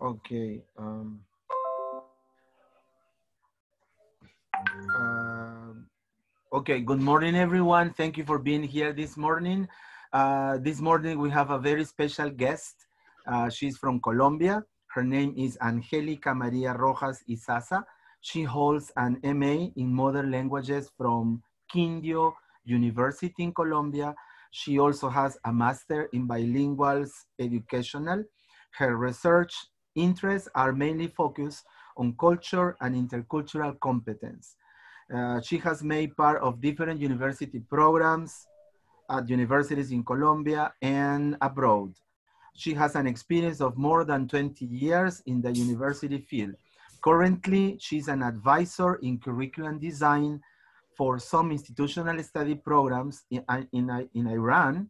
Okay. Okay, good morning, everyone. Thank you for being here this morning. This morning, we have a very special guest. She's from Colombia. Her name is Angélica María Rojas Isaza. She holds an MA in Modern Languages from Quindio University in Colombia. She also has a Master in Bilinguals Educational. Her research interests are mainly focused on culture and intercultural competence. She has made part of different university programs at universities in Colombia and abroad. She has an experience of more than 20 years in the university field. Currently, she's an advisor in curriculum design for some institutional study programs in Iran,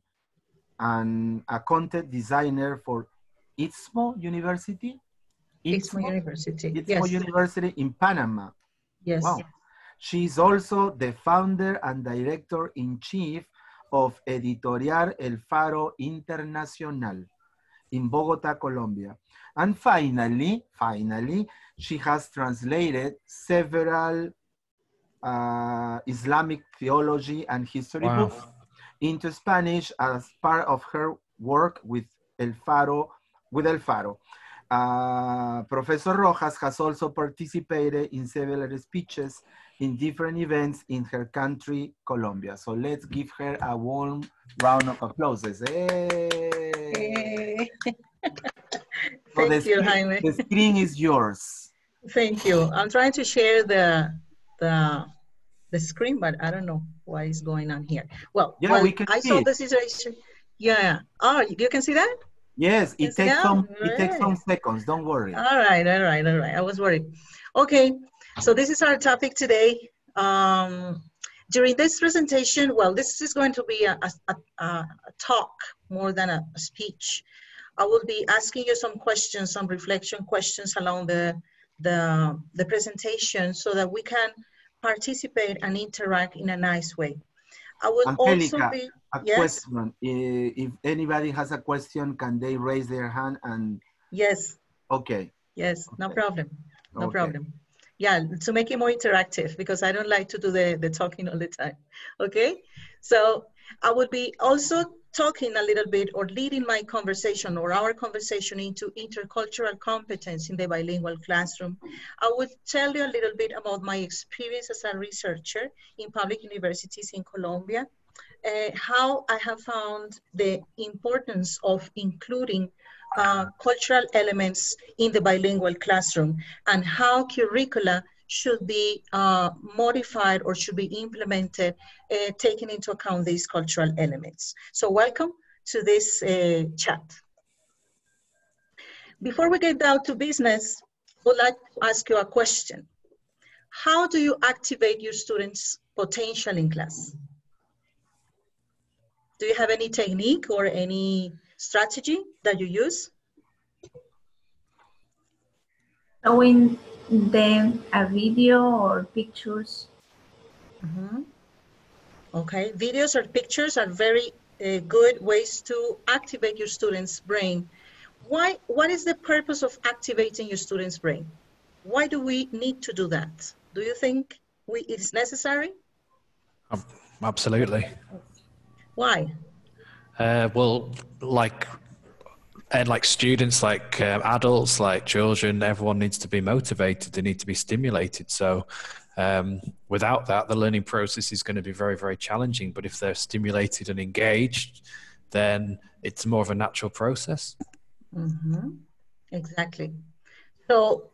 and a content designer for Istmo University. Istmo University. Istmo Yes. University in Panama. Yes. Wow. She's also the founder and director-in-chief of Editorial El Faro Internacional in Bogota, Colombia. And finally, she has translated several Islamic theology and history books into Spanish as part of her work with El Faro. Professor Rojas has also participated in several speeches in different events in her country, Colombia. So let's give her a warm round of applause. Hey. Thank you, Jaime. The screen is yours. Thank you. I'm trying to share the screen, but I don't know what is going on here. Well, yeah, we can I see saw it. the situation. Yeah. Oh, you can see that? Yes, it takes some seconds. Don't worry. All right. I was worried. Okay, so this is our topic today. During this presentation, well, this is going to be a talk more than a speech. I will be asking you some questions, some reflection questions along the presentation so that we can participate and interact in a nice way. I will Angélica, also be, question. If anybody has a question, can they raise their hand and? Yes. Okay. Yes, okay. No problem. No problem. Yeah, to make it more interactive because I don't like to do the talking all the time. Okay, so I will be also talking a little bit or leading my conversation or our conversation into intercultural competence in the bilingual classroom. I will tell you a little bit about my experience as a researcher in public universities in Colombia, how I have found the importance of including cultural elements in the bilingual classroom and how curricula should be modified or should be implemented, taking into account these cultural elements. So welcome to this chat. Before we get down to business, I would like to ask you a question. How do you activate your students' potential in class? Do you have any technique or any strategy that you use? Showing them a video or pictures. Mm-hmm. Okay, videos or pictures are very good ways to activate your student's brain. What is the purpose of activating your student's brain? Why do we need to do that? Do you think it is necessary? Absolutely. Why? Well, like students, like adults, like children, everyone needs to be motivated. They need to be stimulated. So without that, the learning process is going to be very, very challenging. But if they're stimulated and engaged, then it's more of a natural process. Mm-hmm. Exactly. So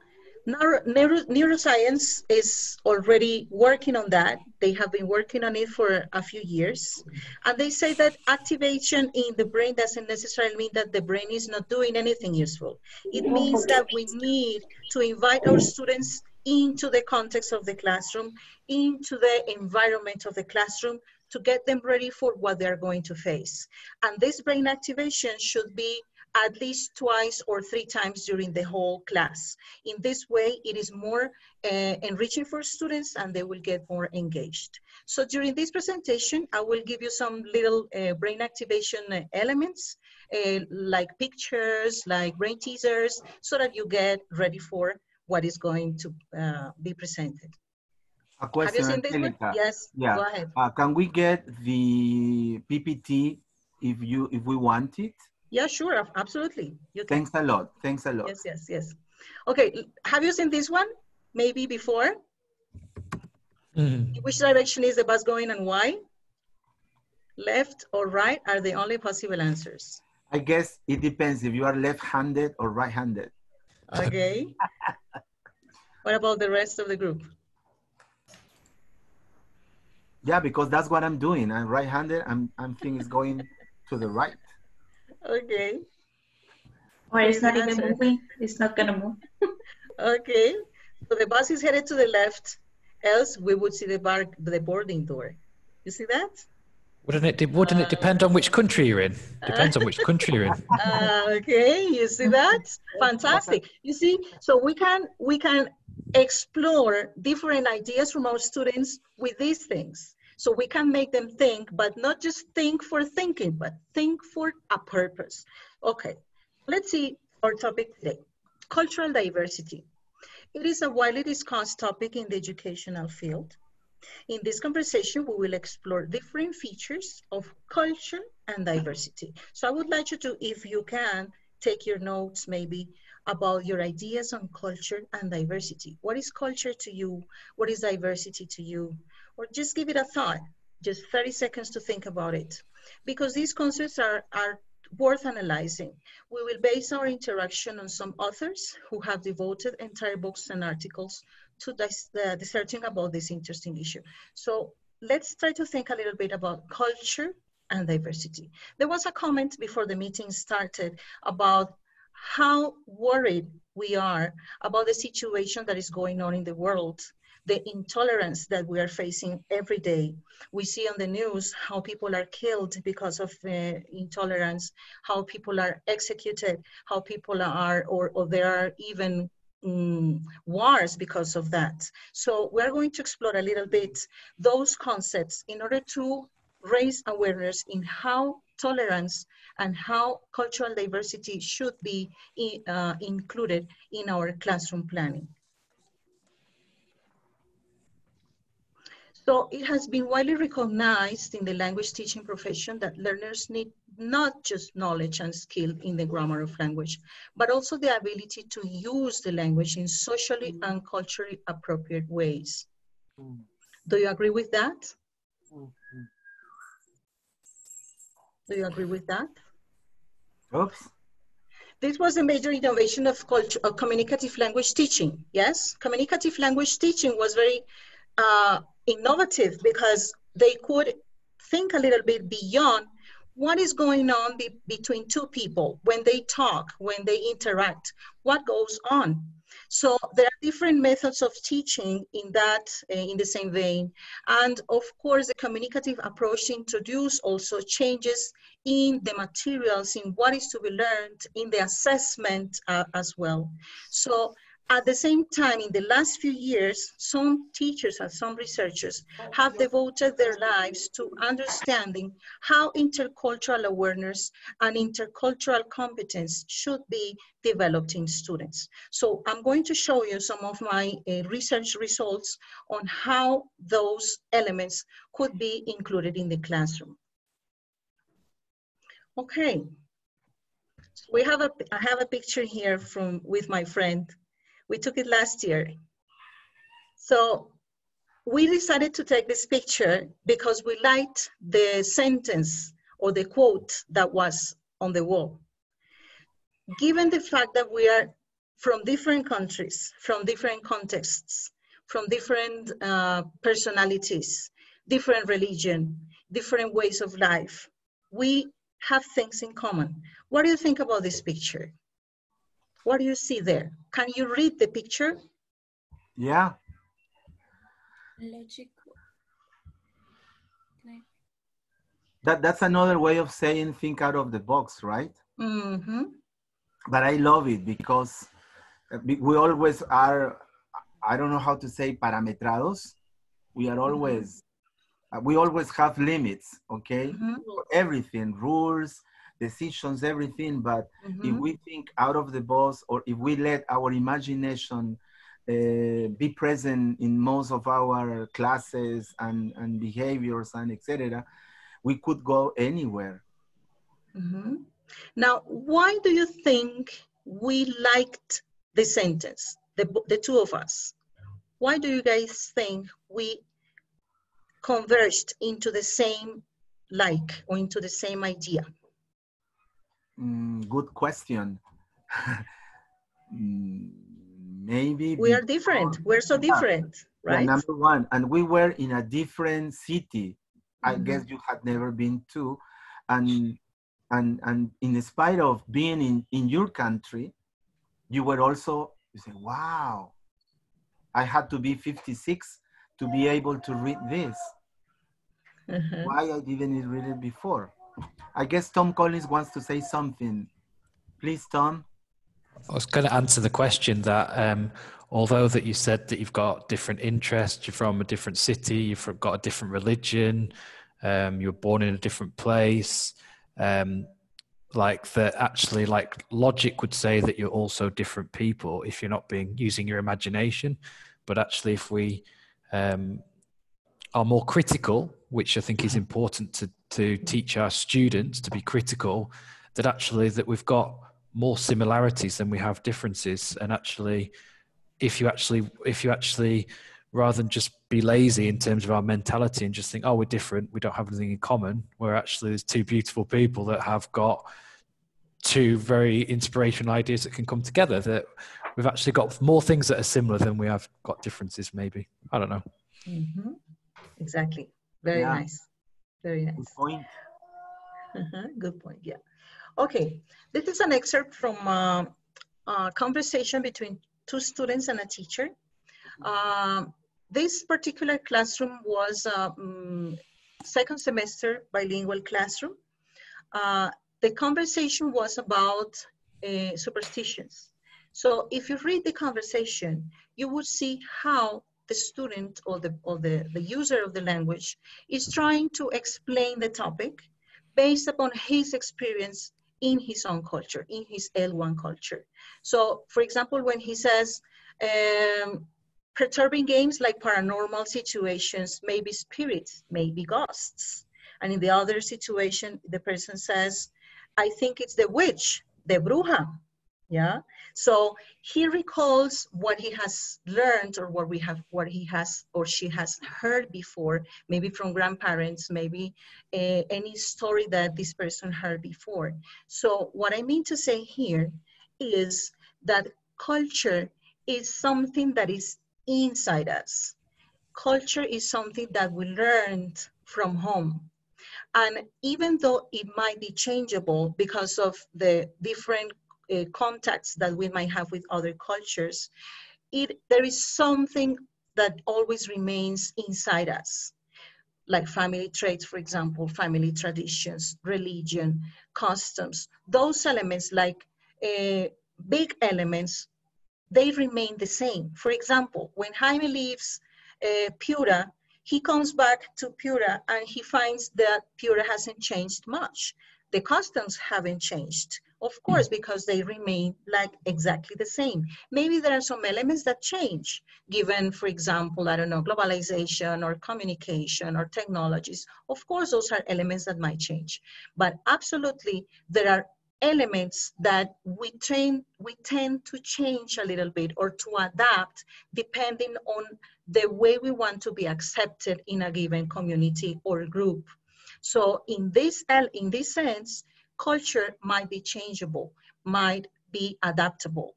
neuroscience is already working on that. They have been working on it for a few years. And they say that activation in the brain doesn't necessarily mean that the brain is not doing anything useful. It means that we need to invite our students into the context of the classroom, into the environment of the classroom, to get them ready for what they're going to face. And this brain activation should be at least twice or 3 times during the whole class. In this way, it is more enriching for students and they will get more engaged. So during this presentation, I will give you some little brain activation elements like pictures, like brain teasers, so that you get ready for what is going to be presented. A question, have you seen this one? Yes, yeah. Go ahead. Can we get the PPT if we want it? Yeah, sure, absolutely. You can. Thanks a lot. Thanks a lot. Yes, yes, yes. Okay, have you seen this one? Maybe before? Which direction is the bus going and why? Left or right are the only possible answers. I guess it depends if you are left-handed or right-handed. Okay. What about the rest of the group? Yeah, because that's what I'm doing. I'm right-handed. I'm thinking it's going to the right. Okay. Or it's not even moving. It's not gonna move. Okay. So the bus is headed to the left. Else we would see the boarding door. You see that? Wouldn't it depend on which country you're in? Depends on which country you're in. Okay, you see that? Fantastic. You see, so we can explore different ideas from our students with these things. So we can make them think, but not just think for thinking, but think for a purpose. Okay, let's see our topic today, cultural diversity. It is a widely discussed topic in the educational field. In this conversation, we will explore different features of culture and diversity. So I would like you to, if you can, take your notes maybe about your ideas on culture and diversity. What is culture to you? What is diversity to you? Or just give it a thought, just 30 seconds to think about it. Because these concepts are worth analyzing. We will base our interaction on some authors who have devoted entire books and articles to disserting about this interesting issue. So let's try to think a little bit about culture and diversity. There was a comment before the meeting started about how worried we are about the situation that is going on in the world, the intolerance that we are facing every day. We see on the news how people are killed because of intolerance, how people are executed, how people are, or there are even wars because of that. So we're going to explore a little bit those concepts in order to raise awareness in how tolerance and how cultural diversity should be included in our classroom planning. So it has been widely recognized in the language teaching profession that learners need not just knowledge and skill in the grammar of language, but also the ability to use the language in socially and culturally appropriate ways. Do you agree with that? Do you agree with that? Oops. This was a major innovation of communicative language teaching. Yes, communicative language teaching was very innovative because they could think a little bit beyond what is going on between two people when they talk, when they interact, what goes on. So there are different methods of teaching in the same vein. And of course, the communicative approach introduced also changes in the materials, in what is to be learned, in the assessment as well. So at the same time, in the last few years, some teachers and some researchers have devoted their lives to understanding how intercultural awareness and intercultural competence should be developed in students. So I'm going to show you some of my research results on how those elements could be included in the classroom. Okay, so I have a picture here with my friend. We took it last year. So we decided to take this picture because we liked the sentence or the quote that was on the wall. Given the fact that we are from different countries, from different contexts, from different personalities, different religion, different ways of life, we have things in common. What do you think about this picture? What do you see there? Can you read the picture? Yeah. Logical. That's another way of saying think out of the box, right? Mm-hmm. But I love it because we always are, I don't know how to say parametrados. We are always, we always have limits, okay? For everything, rules, decisions, everything. But if we think out of the box, or if we let our imagination be present in most of our classes and behaviors and etc., we could go anywhere. Now, why do you think we liked the sentence, the two of us? Why do you guys think we converged into the same like, or into the same idea? Good question. Maybe we are different. We're so different, right? Yeah, number one, and we were in a different city. I guess you had never been to, and in spite of being in your country, you were also, you say, wow, I had to be 56 to be able to read this. Why I didn't read it before? I guess Tom Collins wants to say something. Please, Tom. I was going to answer the question that although that you said that you've got different interests, you're from a different city, you've got a different religion, you're born in a different place, like that actually, like logic would say that you're also different people if you're not using your imagination. But actually, if we are more critical, which I think is important to teach our students to be critical, that actually that we've got more similarities than we have differences. And actually, if you actually rather than just be lazy in terms of our mentality and just think, oh, we're different, we don't have anything in common, where actually there's two beautiful people that have got two very inspirational ideas that can come together, that we've actually got more things that are similar than we have got differences, maybe. I don't know. Exactly. Very nice. Very nice. Good point. Good point, yeah. Okay, this is an excerpt from a conversation between two students and a teacher. This particular classroom was a second semester bilingual classroom. The conversation was about superstitions. So if you read the conversation, you would see how the student or the user of the language is trying to explain the topic based upon his experience in his own culture, in his L1 culture. So for example, when he says, perturbing games like paranormal situations, maybe spirits, maybe ghosts. And in the other situation, the person says, I think it's the witch, the bruja, yeah? So he recalls what he has learned, or what he has or she has heard before, maybe from grandparents, maybe any story that this person heard before. So what I mean to say here is that culture is something that is inside us. Culture is something that we learned from home. And even though it might be changeable because of the different contacts that we might have with other cultures, there is something that always remains inside us, like family traits, for example, family traditions, religion, customs. Those elements, like big elements, they remain the same. For example, when Jaime leaves Piura, he comes back to Piura and he finds that Piura hasn't changed much. The customs haven't changed, of course, because they remain like exactly the same. Maybe there are some elements that change, given, for example, I don't know, globalization or communication or technologies. Of course, those are elements that might change. But absolutely, there are elements that we tend to change a little bit or to adapt depending on the way we want to be accepted in a given community or group. So in this sense, culture might be changeable, might be adaptable.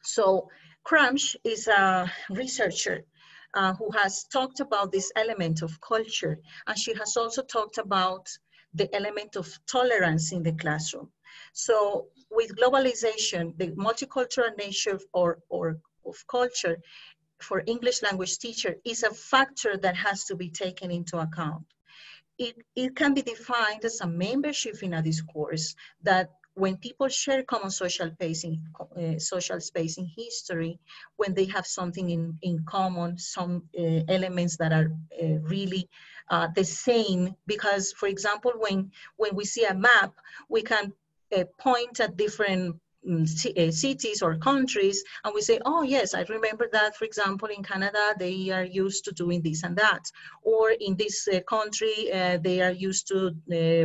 So Kramsch is a researcher who has talked about this element of culture, and she has also talked about the element of tolerance in the classroom. So with globalization, the multicultural nature of culture for English language teacher is a factor that has to be taken into account. It can be defined as a membership in a discourse that when people share common social space in history, when they have something in common, some elements that are really the same, because for example, when we see a map, we can point at different cities or countries, and we say, oh yes, I remember that, for example, in Canada, they are used to doing this and that, or in this country, they are used to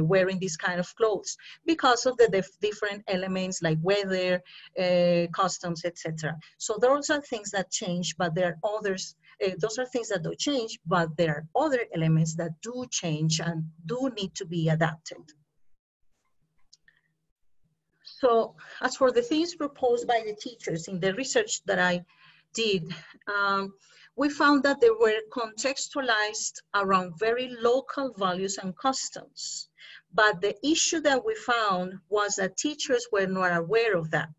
wearing this kind of clothes, because of the different elements like weather, customs, etc. So those are things that change, but there are others, those are things that don't change, but there are other elements that do change and do need to be adapted. So as for the things proposed by the teachers in the research that I did, we found that they were contextualized around very local values and customs. But the issue that we found was that teachers were not aware of that.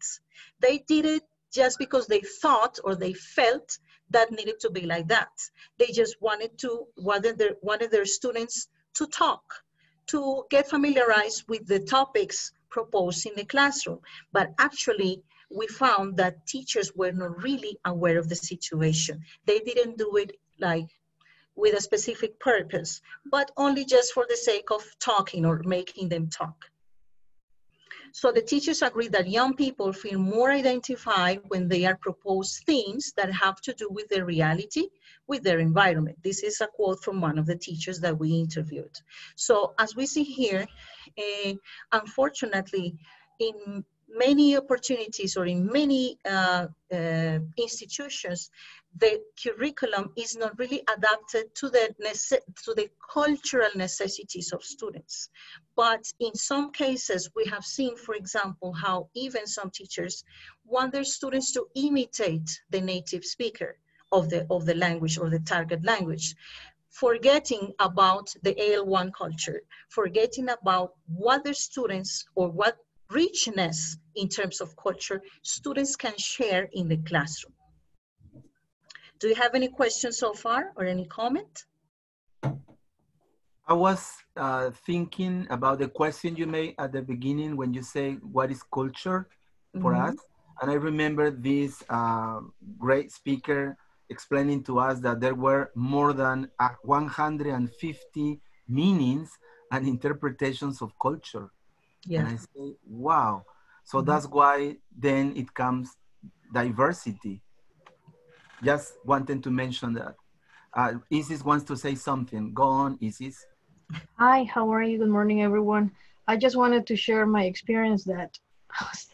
They did it just because they thought or they felt that needed to be like that. They just wanted their students to talk, to get familiarized with the topics proposed in the classroom. But actually, we found that teachers were not really aware of the situation. They didn't do it like with a specific purpose, but only just for the sake of talking or making them talk. So the teachers agree that young people feel more identified when they are proposed themes that have to do with their reality, with their environment. This is a quote from one of the teachers that we interviewed. So as we see here, unfortunately, in many opportunities or in many institutions, the curriculum is not really adapted to the cultural necessities of students. But in some cases, we have seen, for example, how even some teachers want their students to imitate the native speaker of the language or the target language, forgetting about the AL1 culture, forgetting about what their students or what richness in terms of culture students can share in the classroom. Do you have any questions so far or any comment? I was thinking about the question you made at the beginning when you say, what is culture for us? And I remember this great speaker explaining to us that there were more than 150 meanings and interpretations of culture. Yeah. And I say, wow. So that's why then it comes diversity. Just wanted to mention that. Isis wants to say something. Go on, Isis. Hi, how are you? Good morning, everyone. I just wanted to share my experience that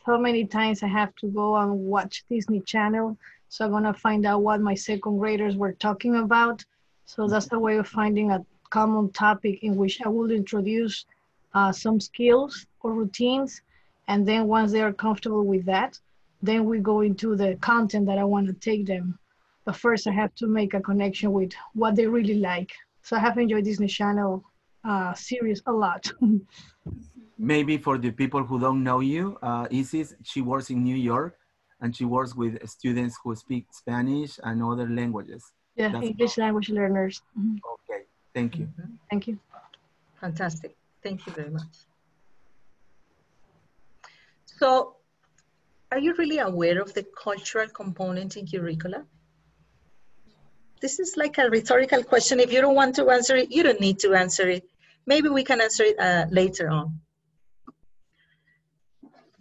so many times I have to go and watch Disney Channel. So I'm gonna find out what my second graders were talking about. So that's a way of finding a common topic in which I will introduce some skills or routines. And then once they are comfortable with that, then we go into the content that I want to take them. But first I have to make a connection with what they really like. So I have enjoyed Disney Channel series a lot. Maybe for the people who don't know you, Isis, she works in New York and she works with students who speak Spanish and other languages. Yeah, that's English language learners. Okay, thank you. Thank you. Fantastic, thank you very much. So, are you really aware of the cultural component in curricula? This is like a rhetorical question. If you don't want to answer it, you don't need to answer it. Maybe we can answer it later on.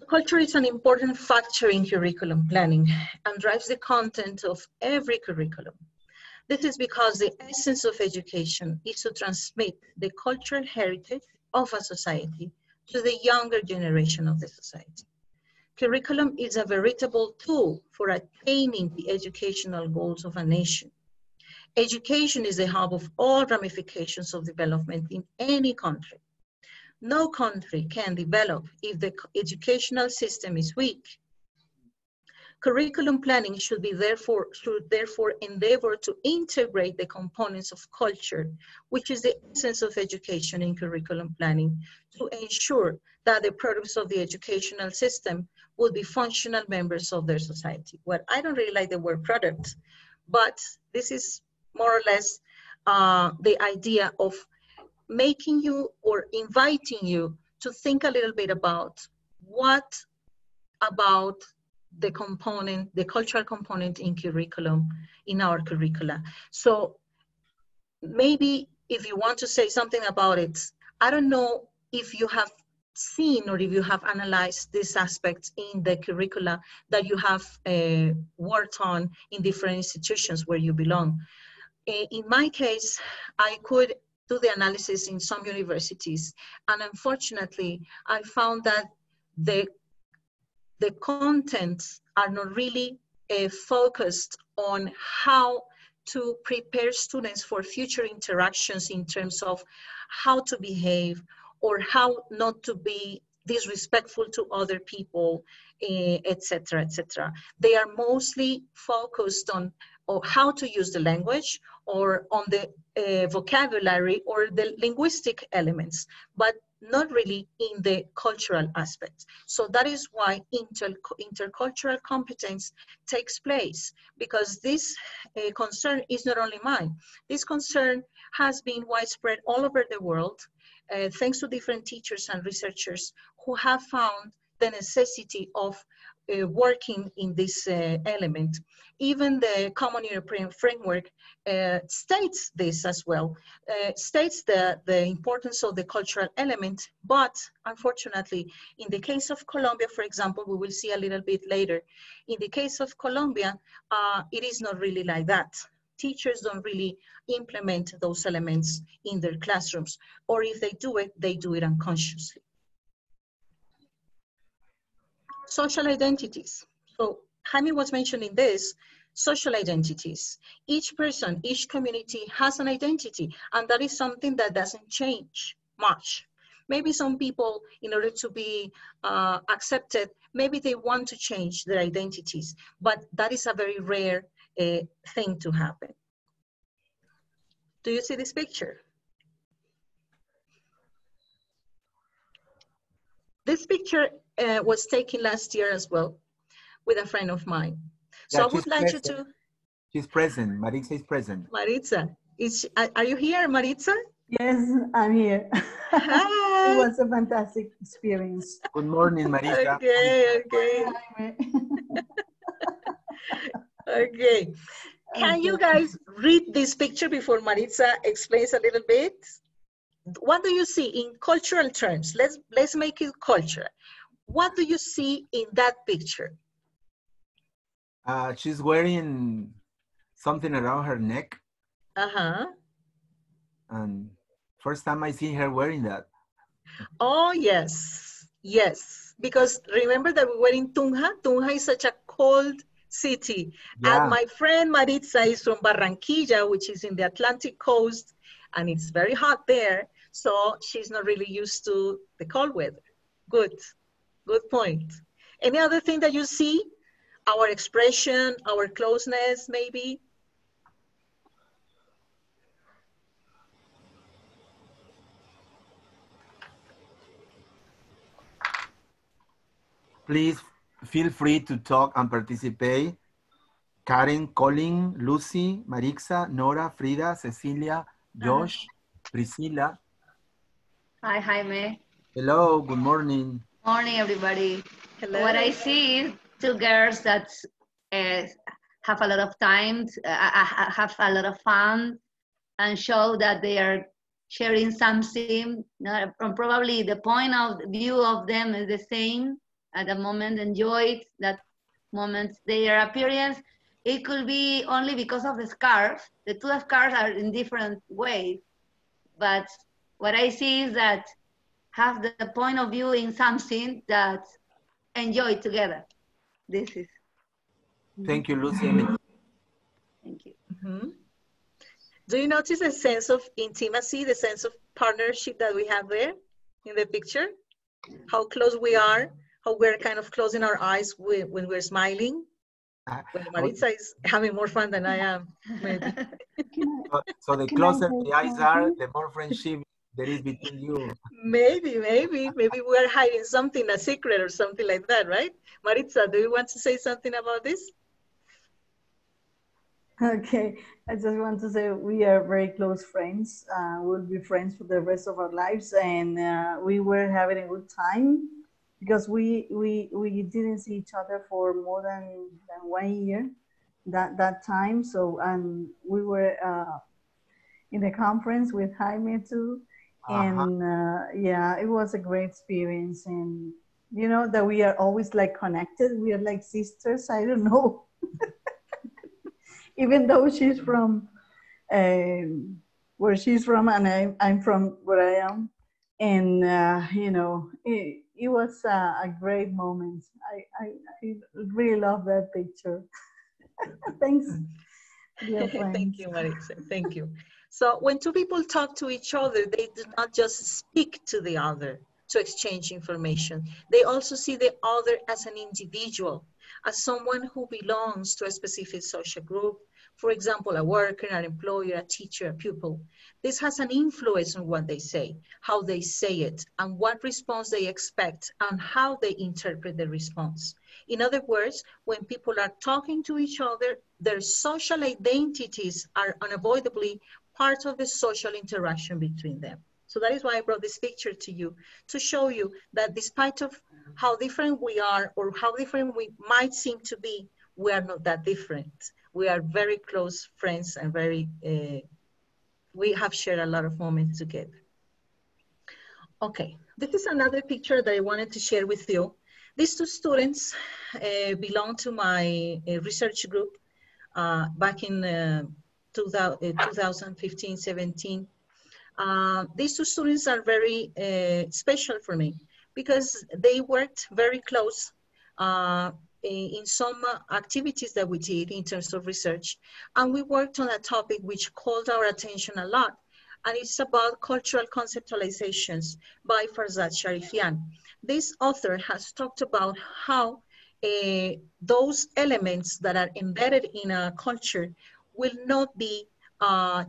Culture is an important factor in curriculum planning and drives the content of every curriculum. This is because the essence of education is to transmit the cultural heritage of a society to the younger generation of the society. Curriculum is a veritable tool for attaining the educational goals of a nation. Education is the hub of all ramifications of development in any country. No country can develop if the educational system is weak. Curriculum planning should therefore endeavor to integrate the components of culture, which is the essence of education in curriculum planning, to ensure that the products of the educational system will be functional members of their society. Well, I don't really like the word product, but this is more or less the idea of making you or inviting you to think a little bit about what about the component, the cultural component in curriculum, in our curricula. So maybe if you want to say something about it, I don't know if you have seen or if you have analyzed these aspects in the curricula that you have worked on in different institutions where you belong. In my case, I could do the analysis in some universities, and unfortunately, I found that the contents are not really focused on how to prepare students for future interactions in terms of how to behave or how not to be disrespectful to other people, etc., etc. They are mostly focused on how to use the language or on the vocabulary or the linguistic elements, but not really in the cultural aspects. So that is why intercultural competence takes place, because this concern is not only mine. This concern has been widespread all over the world, thanks to different teachers and researchers who have found the necessity of working in this element. Even the Common European Framework states this as well, states the importance of the cultural element, but unfortunately, in the case of Colombia, for example, we will see a little bit later, in the case of Colombia, it is not really like that. Teachers don't really implement those elements in their classrooms, or if they do it unconsciously. Social identities. So Jaime was mentioning this, social identities. Each person, each community has an identity, and that is something that doesn't change much. Maybe some people, in order to be accepted, maybe they want to change their identities, but that is a very rare thing to happen. Do you see this picture? This picture was taken last year as well with a friend of mine. So yeah, I would like you to... She's present. Maritza is present. Maritza, are you here, Maritza? Yes, I'm here. Hi. It was a fantastic experience. Good morning, Maritza. Okay, okay. Okay. Can you guys read this picture before Maritza explains a little bit? What do you see in cultural terms? Let's make it cultural. What do you see in that picture? She's wearing something around her neck. Uh-huh. And first time I see her wearing that. Oh, yes. Yes. Because remember that we were in Tunja. Tunja is such a cold city. Yeah. And my friend Maritza is from Barranquilla, which is in the Atlantic coast, and it's very hot there. So she's not really used to the cold weather. Good. Good point. Any other thing that you see? Our expression, our closeness, maybe? Please feel free to talk and participate. Karen, Colin, Lucy, Marixa, Nora, Frida, Cecilia, Josh, Priscilla. Hi, Jaime. Hello, good morning. Morning, everybody. Hello. What I see is two girls that have a lot of time, have a lot of fun, and show that they are sharing something. Probably the point of view of them is the same at the moment. Enjoy that moment. Their appearance, it could be only because of the scarf. The two scarves are in different ways, but what I see is that have the point of view in something that enjoy together. This is. Thank you, Lucy. Thank you. Mm-hmm. Do you notice a sense of intimacy, the sense of partnership that we have there in the picture? How close we are, how we're kind of closing our eyes when we're smiling. Well, Maritza is having more fun than I am, maybe. So the closer the eyes are, the more friendship there is between you. Maybe we're hiding something, a secret or something like that, right? Maritza, do you want to say something about this? Okay, I just want to say we are very close friends. We'll be friends for the rest of our lives, and we were having a good time. because we didn't see each other for more than 1 year that time. So, and we were in a conference with Jaime too. And yeah, it was a great experience. And you know that we are always like connected. We are like sisters. I don't know. Even though she's from where she's from and I'm from where I am. And you know, it was a great moment. I really love that picture. Thanks. Thank you, Marisa. Thank you. So when two people talk to each other, they do not just speak to the other to exchange information. They also see the other as an individual, as someone who belongs to a specific social group. For example, a worker, an employer, a teacher, a pupil. This has an influence on what they say, how they say it, and what response they expect, and how they interpret the response. In other words, when people are talking to each other, their social identities are unavoidably part of the social interaction between them. So that is why I brought this picture to you, to show you that despite of how different we are or how different we might seem to be, we are not that different. We are very close friends and very, we have shared a lot of moments together. Okay, this is another picture that I wanted to share with you. These two students belong to my research group back in 2015-17. These two students are very special for me because they worked very close in some activities that we did in terms of research. And we worked on a topic which called our attention a lot. And it's about cultural conceptualizations by Farzad Sharifian. This author has talked about how those elements that are embedded in a culture will not be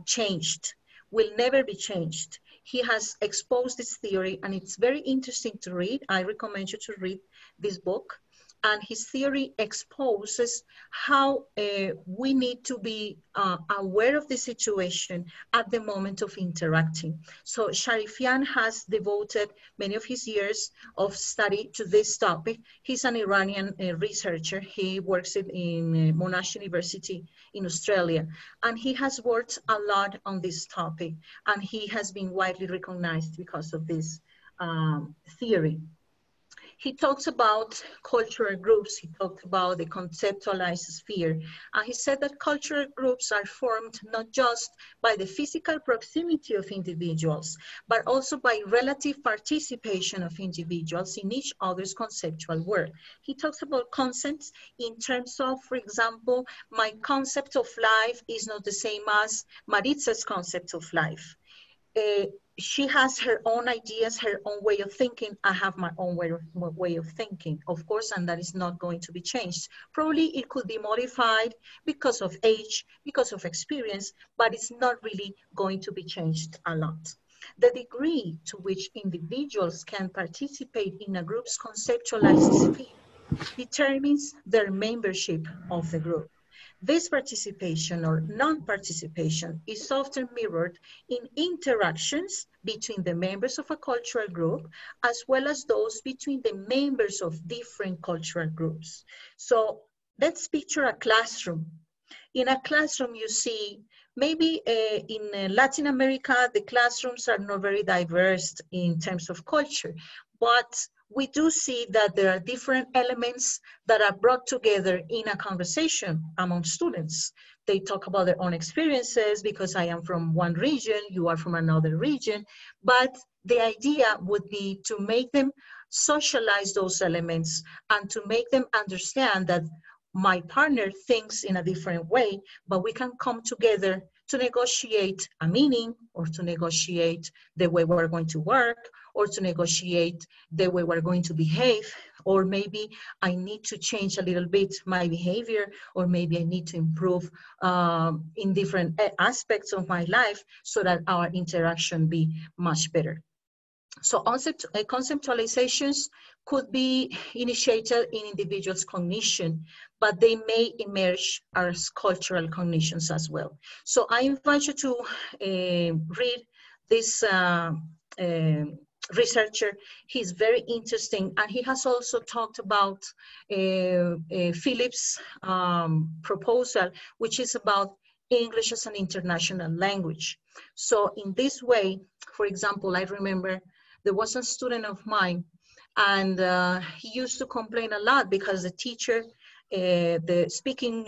changed, will never be changed. He has exposed this theory and it's very interesting to read. I recommend you to read this book. And his theory exposes how we need to be aware of the situation at the moment of interacting. So Sharifian has devoted many of his years of study to this topic. He's an Iranian researcher. He works in Monash University in Australia. And he has worked a lot on this topic. And he has been widely recognized because of this theory. He talks about cultural groups. He talked about the conceptualized sphere. And he said that cultural groups are formed not just by the physical proximity of individuals, but also by relative participation of individuals in each other's conceptual work. He talks about concepts in terms of, for example, my concept of life is not the same as Maritza's concept of life. She has her own ideas, her own way of thinking. I have my own way of thinking, of course, and that is not going to be changed. Probably it could be modified because of age, because of experience, but it's not really going to be changed a lot. The degree to which individuals can participate in a group's conceptualized sphere determines their membership of the group. This participation or non-participation is often mirrored in interactions between the members of a cultural group, as well as those between the members of different cultural groups. So let's picture a classroom. In a classroom, you see, maybe in Latin America, the classrooms are not very diverse in terms of culture, but we do see that there are different elements that are brought together in a conversation among students. They talk about their own experiences because I am from one region, you are from another region, but the idea would be to make them socialize those elements and to make them understand that my partner thinks in a different way, but we can come together to negotiate a meaning or to negotiate the way we're going to work or to negotiate the way we're going to behave, or maybe I need to change a little bit my behavior, or maybe I need to improve in different aspects of my life so that our interaction be much better. So conceptualizations could be initiated in individuals' cognition, but they may emerge as cultural cognitions as well. So I invite you to read this researcher. He's very interesting, and he has also talked about Philip's proposal, which is about English as an international language. So in this way, for example, I remember there was a student of mine, and he used to complain a lot because the teacher, the speaking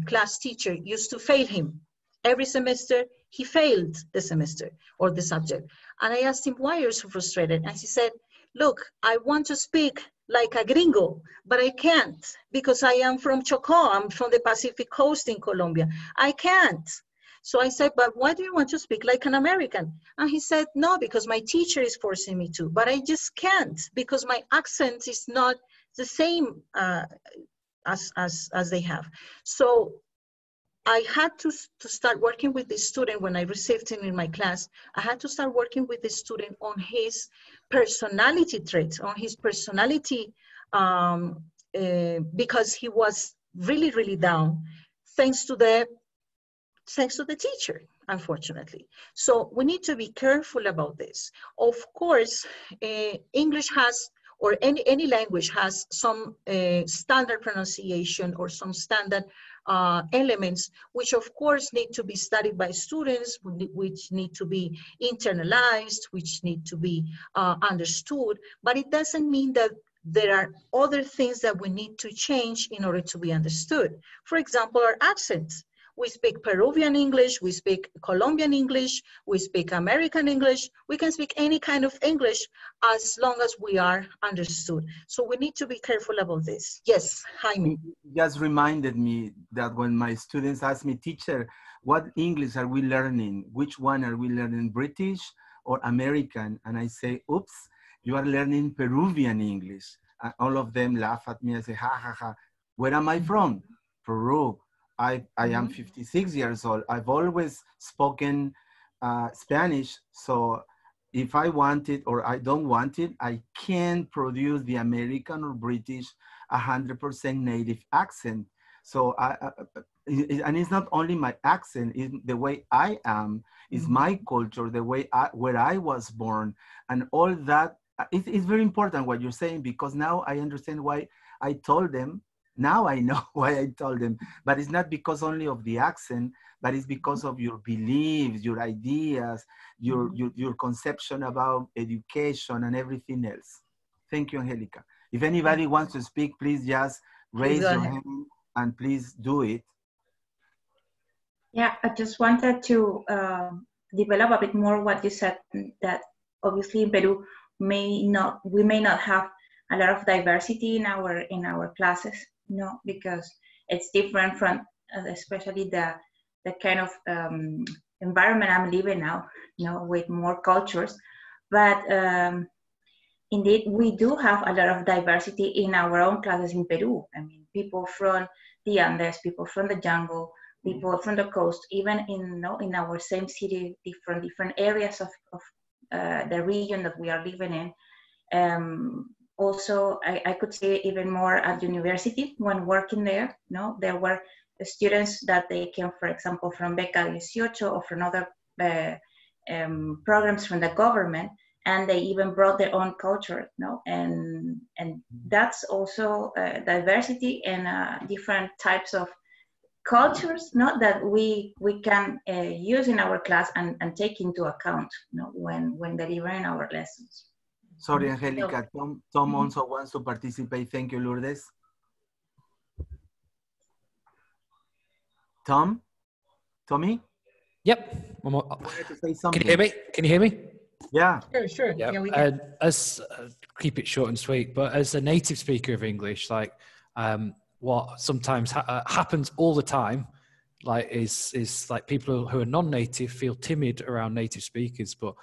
class teacher, used to fail him. Every semester, he failed the semester or the subject. And I asked him, why are you so frustrated? And he said, look, I want to speak like a gringo, but I can't because I am from Chocó, I'm from the Pacific Coast in Colombia. I can't. So I said, but why do you want to speak like an American? And he said, no, because my teacher is forcing me to, but I just can't because my accent is not the same as they have. So I had to start working with this student when I received him in my class. I had to start working with this student on his personality traits, on his personality, because he was really, really down, thanks to the teacher, unfortunately. So we need to be careful about this. Of course, English has, or any language has some standard pronunciation or some standard elements, which of course need to be studied by students, which need to be internalized, which need to be understood, but it doesn't mean that there are other things that we need to change in order to be understood. For example, our accents. We speak Peruvian English, we speak Colombian English, we speak American English. We can speak any kind of English as long as we are understood. So we need to be careful about this. Yes, Jaime. Just reminded me that when my students ask me, teacher, what English are we learning? Which one are we learning, British or American? And I say, oops, you are learning Peruvian English. And all of them laugh at me and say, ha, ha, ha. Where am I from? Peru. I am 56 years old. I've always spoken Spanish. So if I want it or I don't want it, I can produce the American or British 100% native accent. So, and it's not only my accent, it's the way I am, it's my culture, the way where I was born, and all that. It's very important what you're saying, because now I understand why I told them. Now I know why I told them, but it's not because only of the accent, but it's because of your beliefs, your ideas, your conception about education and everything else. Thank you, Angélica. If anybody wants to speak, please just raise your hand and please do it. Yeah, I just wanted to develop a bit more what you said, that obviously in Peru we may not have a lot of diversity in our classes. No, because it's different from, especially the kind of environment I'm living now, with more cultures. But indeed, we do have a lot of diversity in our own classes in Peru. I mean, people from the Andes, people from the jungle, people from the coast, even in our same city, different areas of the region that we are living in. Also, I could say even more at university when working there. There were students that they came, for example, from Beca 18 or from other programs from the government, and they even brought their own culture. And that's also diversity and different types of cultures, that we can use in our class and take into account, when delivering our lessons. Sorry, Angélica, Tom also wants to participate. Thank you, Lourdes. Tommy? Yep. One more. To say something. Can you hear me? Yeah. Sure. Yep. Yeah, we can. As keep it short and sweet, but as a native speaker of English, what sometimes happens all the time, is like people who are non-native feel timid around native speakers, but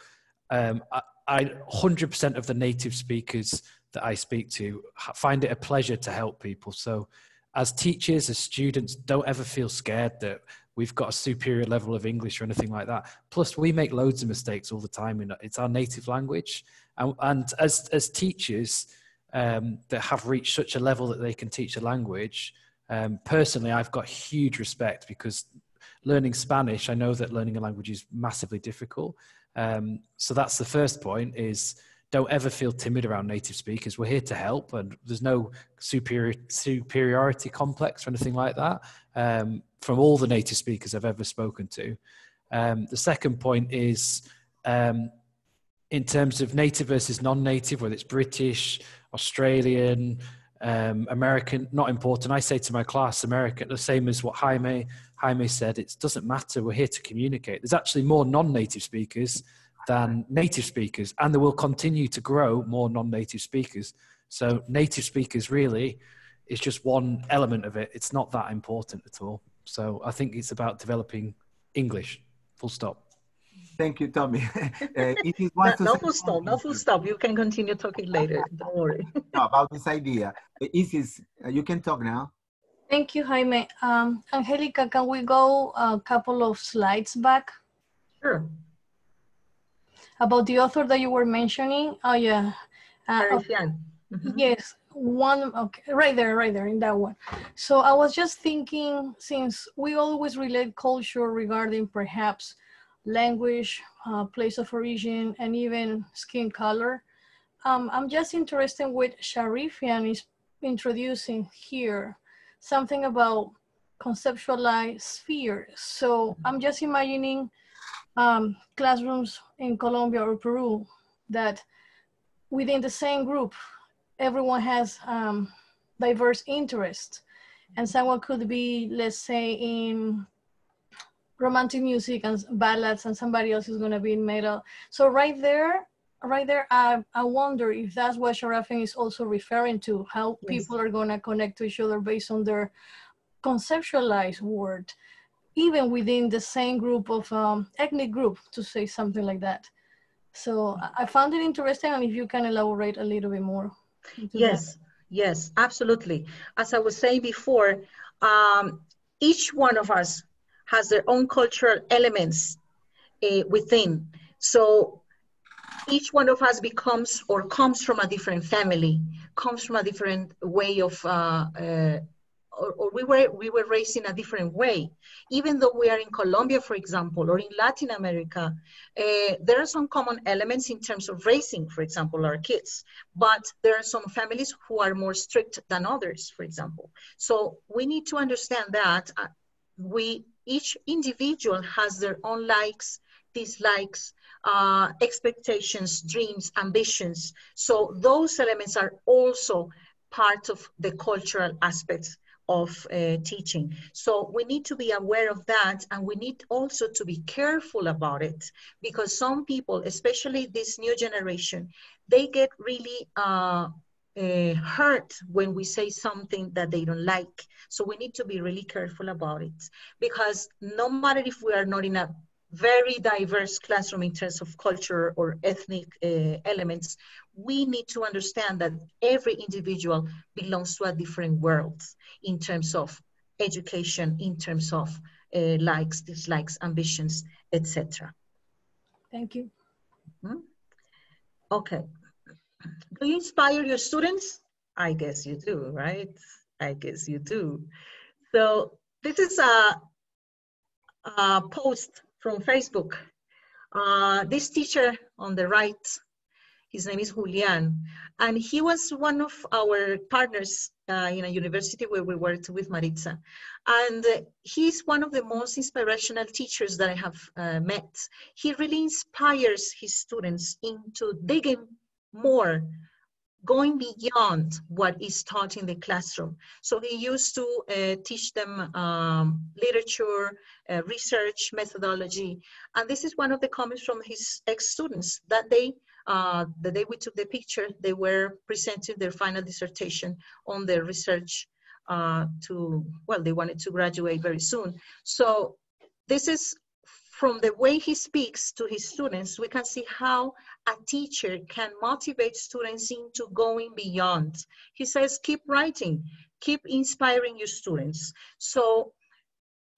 100% of the native speakers that I speak to find it a pleasure to help people. So as teachers, as students, don't ever feel scared that we've got a superior level of English or anything like that. Plus, we make loads of mistakes all the time. It's our native language. And as teachers that have reached such a level that they can teach a language, personally, I've got huge respect, because learning Spanish, I know that learning a language is massively difficult. So that's the first point, is don't ever feel timid around native speakers. We're here to help, and there's no superiority complex or anything like that from all the native speakers I've ever spoken to. The second point is in terms of native versus non-native, whether it's British, Australian, American, not important. I say to my class, American, the same as what Jaime said, it doesn't matter. We're here to communicate. There's actually more non-native speakers than native speakers, and there will continue to grow more non-native speakers. So native speakers really is just one element of it. It's not that important at all. So I think it's about developing English, full stop. Thank you, Tommy. No full stop. You can continue talking later. Don't worry. No, about this idea. Isis, you can talk now. Thank you, Jaime. Angélica, can we go a couple of slides back? Sure. About the author that you were mentioning. Oh, yeah. Yes, one, okay, right there, in that one. So I was just thinking, since we always relate culture regarding perhaps language, place of origin, and even skin color, I'm just interested with Sharifian is introducing here something about conceptualized sphere. So I'm just imagining classrooms in Colombia or Peru that within the same group, everyone has diverse interests, and someone could be, let's say, in romantic music and ballads, and somebody else is going to be in metal. So right there, I wonder if that's what Sharifian is also referring to, how people are going to connect to each other based on their conceptualized word, even within the same group of ethnic group, to say something like that. So I found it interesting, and if you can elaborate a little bit more. Yes, absolutely. As I was saying before, each one of us has their own cultural elements within. So each one of us becomes or comes from a different family, comes from a different way of, or we were raised in a different way. Even though we are in Colombia, for example, or in Latin America, there are some common elements in terms of raising, for example, our kids. But there are some families who are more strict than others, for example. So we need to understand that each individual has their own likes, dislikes, expectations, dreams, ambitions. So those elements are also part of the cultural aspects of teaching. So we need to be aware of that, and we need also to be careful about it, because some people, especially this new generation, they get really hurt when we say something that they don't like. So we need to be really careful about it, because no matter if we are not in a very diverse classroom in terms of culture or ethnic elements, we need to understand that every individual belongs to a different world in terms of education, in terms of likes, dislikes, ambitions, etc. Thank you. Okay. Do you inspire your students? I guess you do, right? I guess you do. So this is a post from Facebook. This teacher on the right, his name is Julian, and he was one of our partners in a university where we worked with Maritza. And he's one of the most inspirational teachers that I have met. He really inspires his students into digging more, going beyond what is taught in the classroom. So he used to teach them literature, research, methodology. And this is one of the comments from his ex-students. That day, the day we took the picture, they were presenting their final dissertation on their research they wanted to graduate very soon. So this is, from the way he speaks to his students, we can see how a teacher can motivate students into going beyond. He says, keep writing, keep inspiring your students. So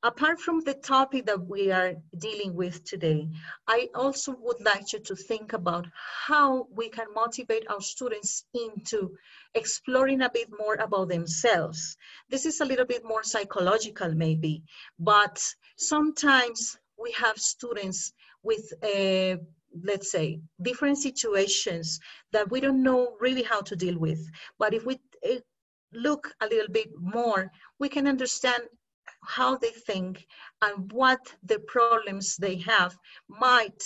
apart from the topic that we are dealing with today, I also would like you to think about how we can motivate our students into exploring a bit more about themselves. This is a little bit more psychological maybe, but sometimes we have students with let's say, different situations that we don't know really how to deal with. But if we look a little bit more, we can understand how they think and what the problems they have might,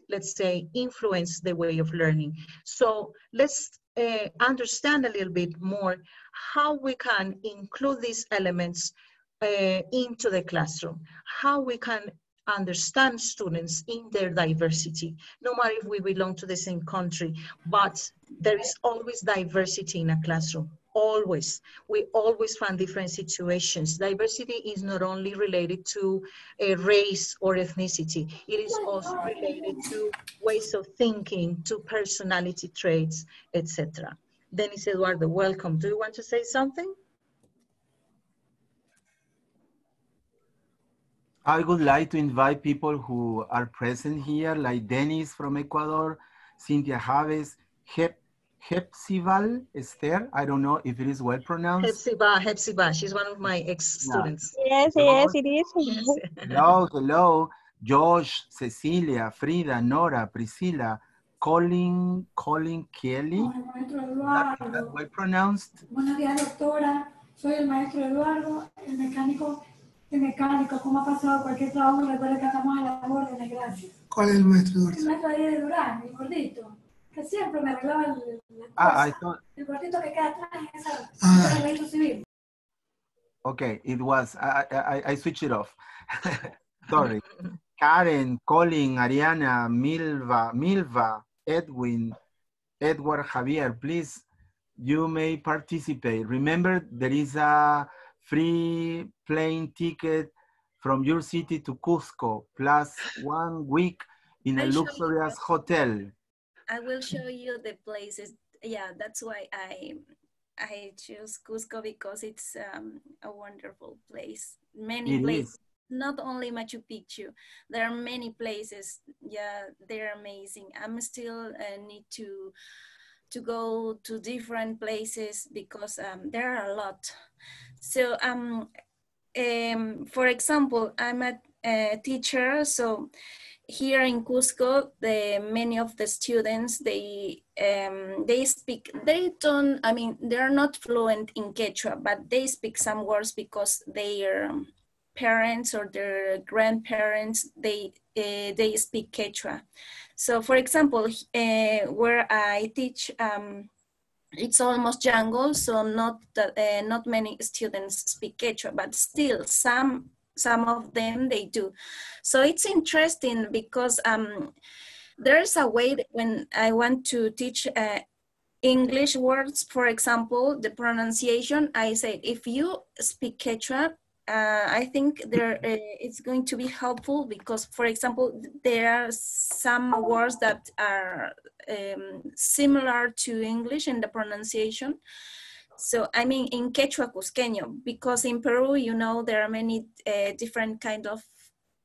let's say, influence the way of learning. So let's understand a little bit more how we can include these elements into the classroom, how we can understand students in their diversity, no matter if we belong to the same country, but there is always diversity in a classroom. Always. We always find different situations. Diversity is not only related to a race or ethnicity, it is also related to ways of thinking, to personality traits, etc. Dennis Eduardo, welcome. Do you want to say something? I would like to invite people who are present here, like Dennis from Ecuador, Cynthia Javes, Hepsival Esther. I don't know if it is well pronounced. Hepsiba. She's one of my ex-students. Yes, yes, it is. Hello, hello. Josh, Cecilia, Frida, Nora, Priscilla, Colin Kelly. Is that well pronounced? Buenos días, doctora. Soy el maestro Eduardo, el mecánico. ¿Cómo ha pasado cualquier trabajo? Recuerda que estamos a las órdenes, gracias. ¿Cuál es el maestro Eduardo? El maestro de Durán, el gordito, que siempre me arreglaba el gordito que queda atrás en esa registro civil. Okay, it was, I switched it off. Sorry. Karen, Colin, Ariana, Milva, Edwin, Edward, Javier, please, you may participate. Remember, there is a free plane ticket from your city to Cusco, plus 1 week in a luxurious hotel. I will show you the places. Yeah, that's why I choose Cusco, because it's a wonderful place. Many places, not only Machu Picchu. There are many places. Yeah, they're amazing. I'm still need to go to different places because there are a lot. So, for example, I'm a teacher. So here in Cusco, many of the students, they speak, they're not fluent in Quechua, but they speak some words because their parents or their grandparents, they speak Quechua. So for example, where I teach, it's almost jungle, so not many students speak Quechua, but still some of them they do. So it's interesting because there's a way that when I want to teach English words, for example, the pronunciation, I say, if you speak Quechua, I think it's going to be helpful because, for example, there are some words that are similar to English in the pronunciation. So, I mean, in Quechua Cusqueño, because in Peru, you know, there are many different kind of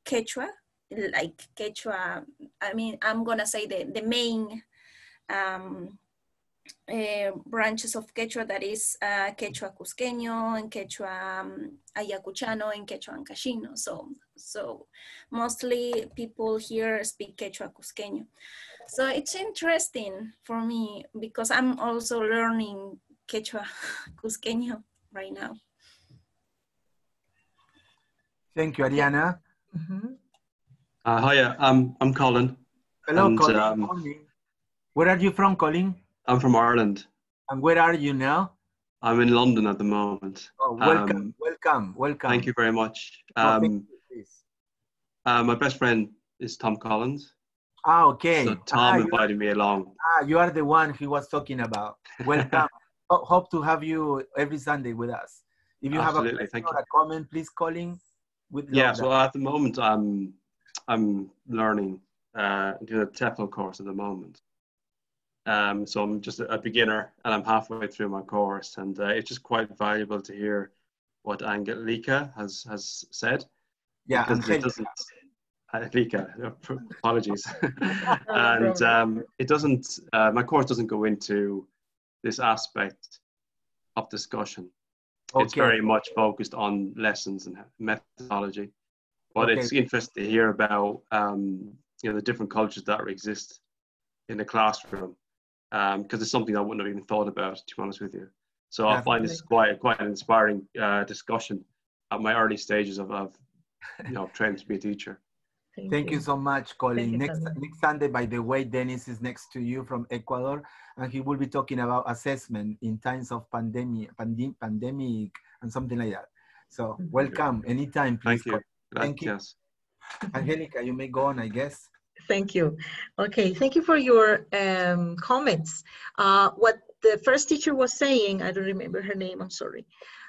Quechua, like Quechua, I mean, I'm gonna say the main branches of Quechua, that is Quechua Cusqueño and Quechua Ayacuchano and Quechua Ancajino. So mostly people here speak Quechua Cusqueño. So it's interesting for me because I'm also learning Quechua Cusqueño right now. Thank you, Ariana. Hiya, I'm Colin. Hello, and, Colin. Where are you from, Colin? I'm from Ireland. And where are you now? I'm in London at the moment. Oh, welcome, welcome. Thank you very much. My best friend is Tom Collins. Ah, okay. So Tom invited me along. You are the one he was talking about. Welcome. Hope to have you every Sunday with us. If you have a question or a comment, please call in. So at the moment I'm learning, doing a TEFL course at the moment. So I'm just a beginner and I'm halfway through my course, and it's just quite valuable to hear what Angélica has said. Yeah, Angélica, apologies. And it doesn't, my course doesn't go into this aspect of discussion. Okay. It's very much focused on lessons and methodology. But it's interesting to hear about, the different cultures that exist in the classroom, because it's something I wouldn't have even thought about, to be honest with you. So I find this quite an inspiring discussion at my early stages of training to be a teacher. Thank you so much, Colin. Next Sunday, by the way, Dennis is next to you from Ecuador, and he will be talking about assessment in times of pandemic and something like that. So welcome anytime, please. Thank you. Thank you. Angélica, you may go on, I guess. Thank you. Okay, thank you for your comments. What the first teacher was saying, I don't remember her name, I'm sorry.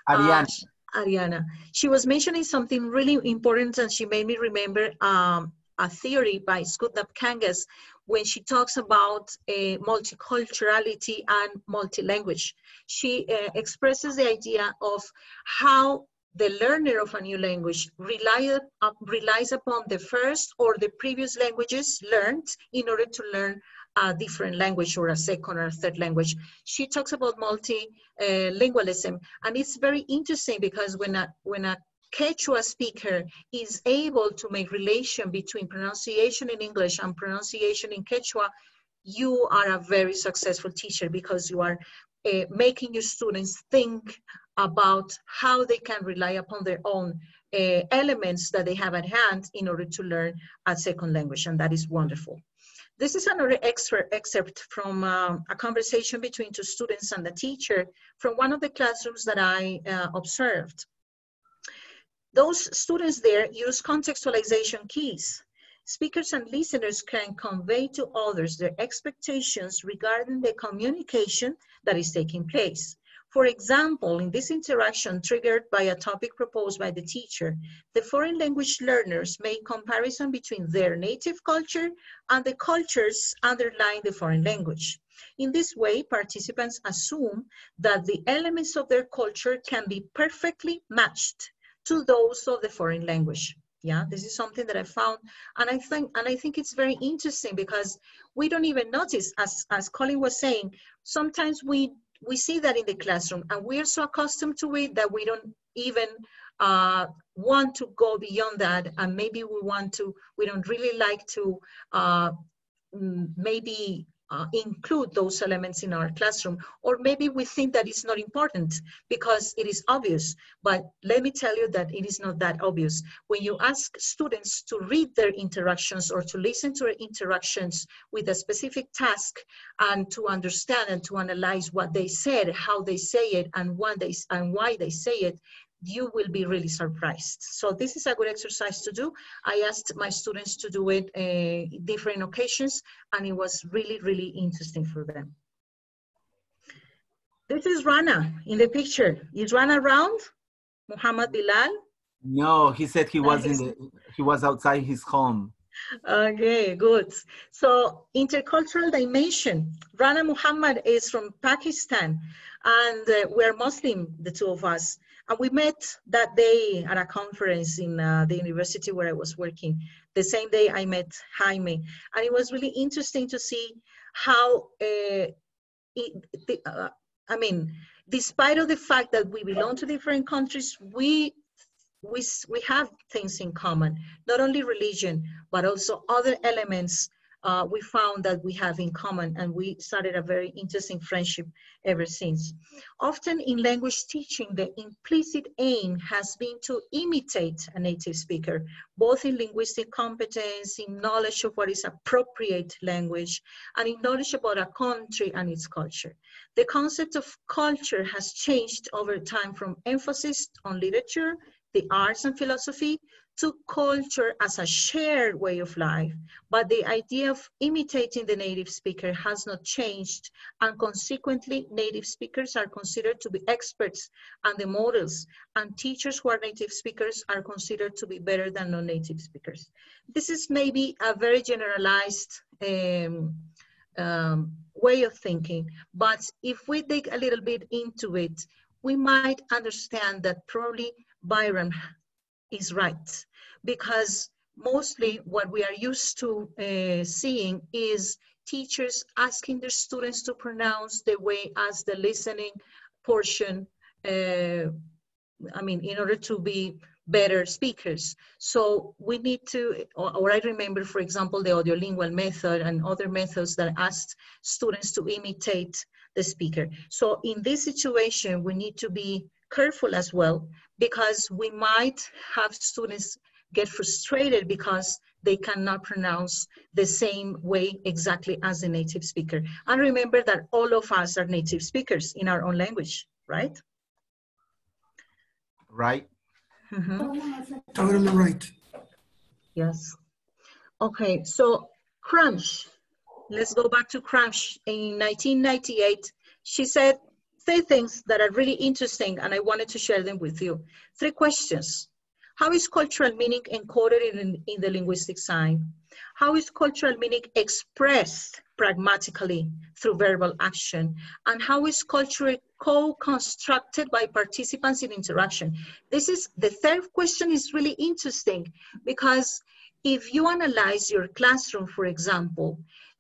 Ariana. She was mentioning something really important, and she made me remember a theory by Skutnap Kangas when she talks about multiculturality and multilanguage. She expresses the idea of how the learner of a new language relies upon the first or the previous languages learned in order to learn a different language or a second or a third language. She talks about multilingualism, and it's very interesting because when a Quechua speaker is able to make relation between pronunciation in English and pronunciation in Quechua, you are a very successful teacher because you are making your students think about how they can rely upon their own elements that they have at hand in order to learn a second language, and that is wonderful. This is another excerpt from a conversation between two students and the teacher from one of the classrooms that I observed. Those students there use contextualization keys. Speakers and listeners can convey to others their expectations regarding the communication that is taking place. For example, in this interaction triggered by a topic proposed by the teacher, the foreign language learners made comparison between their native culture and the cultures underlying the foreign language. In this way, participants assume that the elements of their culture can be perfectly matched to those of the foreign language. Yeah, this is something that I found, and I think it's very interesting because we don't even notice, as Colin was saying, sometimes we see that in the classroom and we are so accustomed to it that we don't even want to go beyond that, and maybe we don't really like to maybe include those elements in our classroom, or maybe we think that it's not important because it is obvious. But let me tell you that it is not that obvious. When you ask students to read their interactions or to listen to their interactions with a specific task and to understand and to analyze what they said, how they say it, and why they say it, you will be really surprised. So this is a good exercise to do. I asked my students to do it different occasions, and it was really, really interesting for them. This is Rana in the picture. Is Rana around? Muhammad Bilal? No, he said he was outside his home. Okay, good. So intercultural dimension. Rana Muhammad is from Pakistan, and we're Muslim, the two of us. And we met that day at a conference in the university where I was working. The same day I met Jaime. And it was really interesting to see how, I mean, despite of the fact that we belong to different countries, we have things in common, not only religion, but also other elements we found that we have in common, and we started a very interesting friendship ever since. Often in language teaching, the implicit aim has been to imitate a native speaker, both in linguistic competence, in knowledge of what is appropriate language, and in knowledge about a country and its culture. The concept of culture has changed over time from emphasis on literature, the arts and philosophy, to culture as a shared way of life. But the idea of imitating the native speaker has not changed, and consequently, native speakers are considered to be experts and the models, and teachers who are native speakers are considered to be better than non-native speakers. This is maybe a very generalized way of thinking, but if we dig a little bit into it, we might understand that probably Byron is right, because mostly what we are used to seeing is teachers asking their students to pronounce the way as the listening portion, I mean, in order to be better speakers. So we need to, or I remember, for example, the audiolingual method and other methods that asked students to imitate the speaker. So in this situation, we need to be careful as well, because we might have students get frustrated because they cannot pronounce the same way exactly as a native speaker. And remember that all of us are native speakers in our own language, right? Right. Over on the right. Yes. Okay, so Kramsch, let's go back to Kramsch. In 1998, she said 3 things that are really interesting, and I wanted to share them with you. 3 questions. How is cultural meaning encoded in the linguistic sign? How is cultural meaning expressed pragmatically through verbal action? And how is culture co-constructed by participants in interaction? This is, the 3rd question is really interesting, because if you analyze your classroom, for example,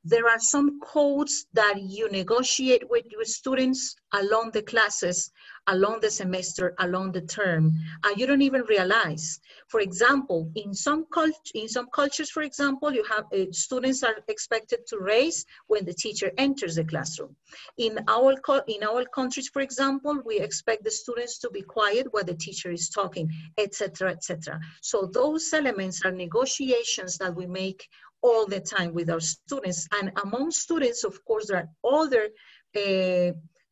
there are some codes that you negotiate with your students along the classes, along the semester, along the term, and you don't even realize. For example, in some cultures, for example, you have students are expected to raise when the teacher enters the classroom. In our countries, for example, we expect the students to be quiet while the teacher is talking, etc., etc. So those elements are negotiations that we make all the time with our students. And among students, of course, there are other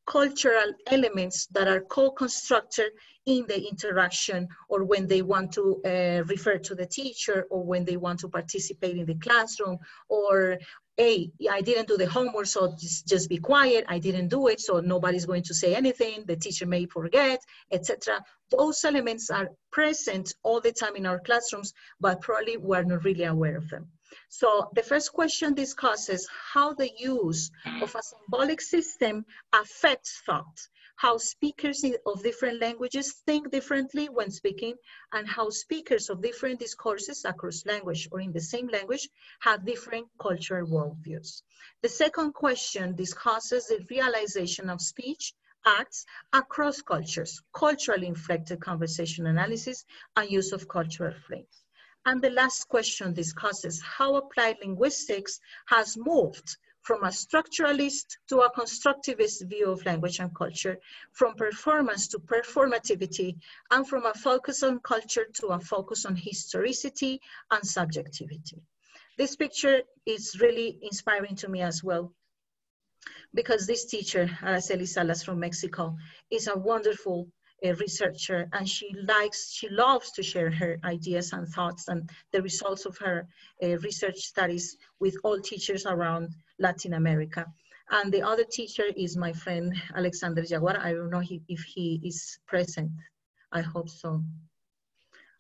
cultural elements that are co-constructed in the interaction, or when they want to refer to the teacher, or when they want to participate in the classroom, or, hey, I didn't do the homework, so just be quiet. I didn't do it, so nobody's going to say anything. The teacher may forget, etc. Those elements are present all the time in our classrooms, but probably we're not really aware of them. So the first question discusses how the use of a symbolic system affects thought, how speakers of different languages think differently when speaking, and how speakers of different discourses across language or in the same language have different cultural worldviews. The second question discusses the realization of speech acts across cultures, culturally inflected conversation analysis, and use of cultural frames. And the last question discusses how applied linguistics has moved from a structuralist to a constructivist view of language and culture, from performance to performativity, and from a focus on culture to a focus on historicity and subjectivity. This picture is really inspiring to me as well, because this teacher, Araceli Salas from Mexico, is a wonderful researcher, and she loves to share her ideas and thoughts and the results of her research studies with all teachers around Latin America. And the other teacher is my friend Alexander Jaguar. I don't know if he is present. I hope so.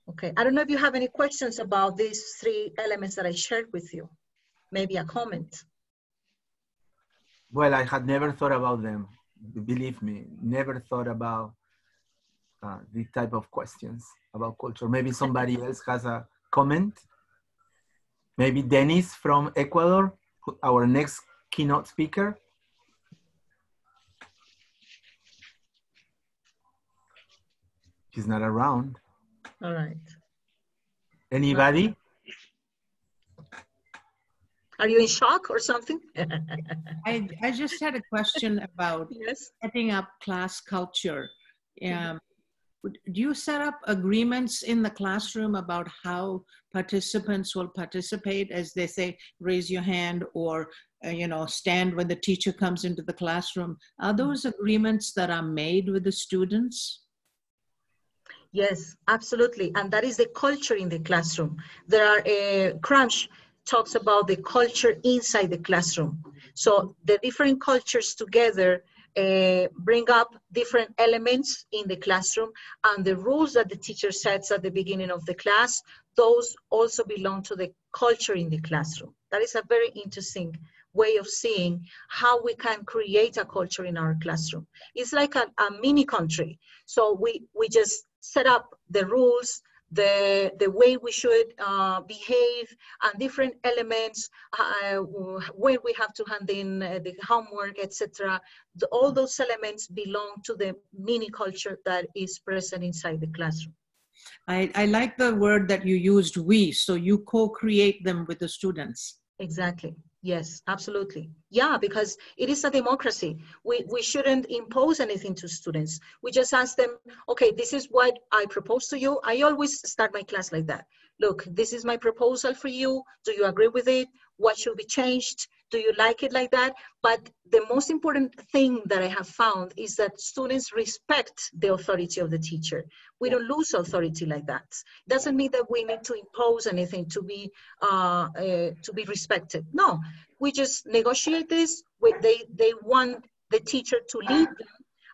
Okay, I don't know if you have any questions about these 3 elements that I shared with you. Maybe a comment. Well, I had never thought about them. Believe me, never thought about these type of questions about culture. Maybe somebody else has a comment. Maybe Dennis from Ecuador, our next keynote speaker. She's not around. All right. Anybody? Are you in shock or something? I just had a question about setting up class culture. Do you set up agreements in the classroom about how participants will participate, as they say, raise your hand, or stand when the teacher comes into the classroom? Are those agreements that are made with the students? Yes, absolutely. And that is the culture in the classroom. There are, Kramsch talks about the culture inside the classroom. So the different cultures together bring up different elements in the classroom, and the rules that the teacher sets at the beginning of the class, those also belong to the culture in the classroom. That is a very interesting way of seeing how we can create a culture in our classroom. It's like a mini country. So we just set up the rules, the way we should behave, and different elements, when we have to hand in the homework, etc. All those elements belong to the mini culture that is present inside the classroom. I like the word that you used, we, so you co-create them with the students. Exactly. Yes, absolutely. Yeah, because it is a democracy. We shouldn't impose anything to students. We just ask them, okay, this is what I propose to you. I always start my class like that. Look, this is my proposal for you. Do you agree with it? What should be changed? Do you like it like that? But the most important thing that I have found is that students respect the authority of the teacher. We don't lose authority like that. Doesn't mean that we need to impose anything to be respected. No, we just negotiate this. They want the teacher to lead them,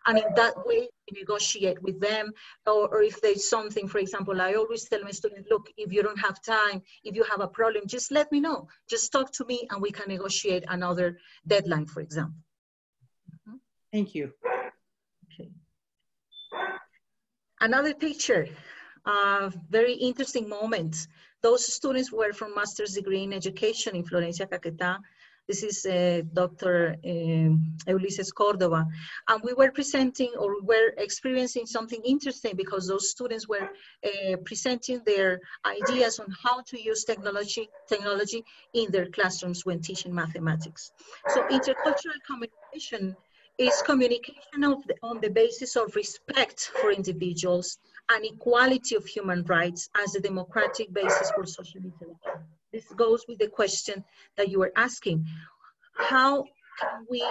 and in that way we negotiate with them. Or if there's something, for example, I always tell my students, look, if you don't have time, if you have a problem, just let me know. Just talk to me and we can negotiate another deadline, for example. Thank you. Okay. Another picture, very interesting moment. Those students were from master's degree in education in Florencia, Caquetá. This is Dr. Ulises Cordova. And we were presenting, or we were experiencing something interesting, because those students were presenting their ideas on how to use technology in their classrooms when teaching mathematics. So intercultural communication is communication on the basis of respect for individuals and equality of human rights as the democratic basis for social interaction. This goes with the question that you were asking. How can we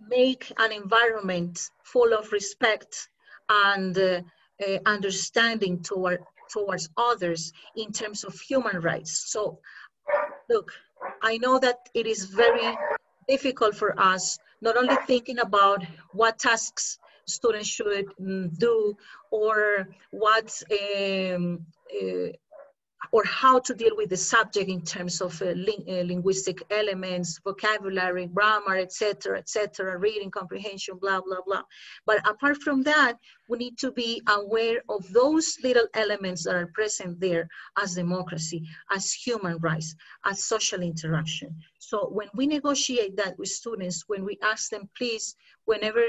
make an environment full of respect and understanding towards others in terms of human rights? So, look, I know that it is very difficult for us, not only thinking about what tasks students should do, or what or how to deal with the subject in terms of linguistic elements, vocabulary, grammar, etc., reading comprehension, blah, blah, blah. But apart from that, we need to be aware of those little elements that are present there as democracy, as human rights, as social interaction. So when we negotiate that with students, when we ask them, please, whenever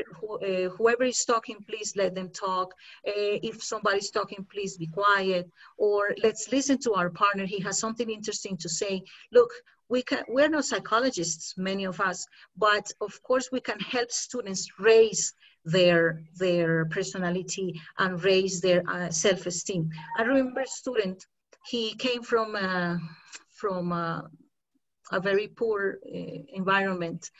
whoever is talking, please let them talk. If somebody's talking, please be quiet. Or let's listen to our partner. He has something interesting to say. Look, we're not psychologists, many of us, but of course we can help students raise their personality and raise their self-esteem. I remember a student, he came from a very poor environment.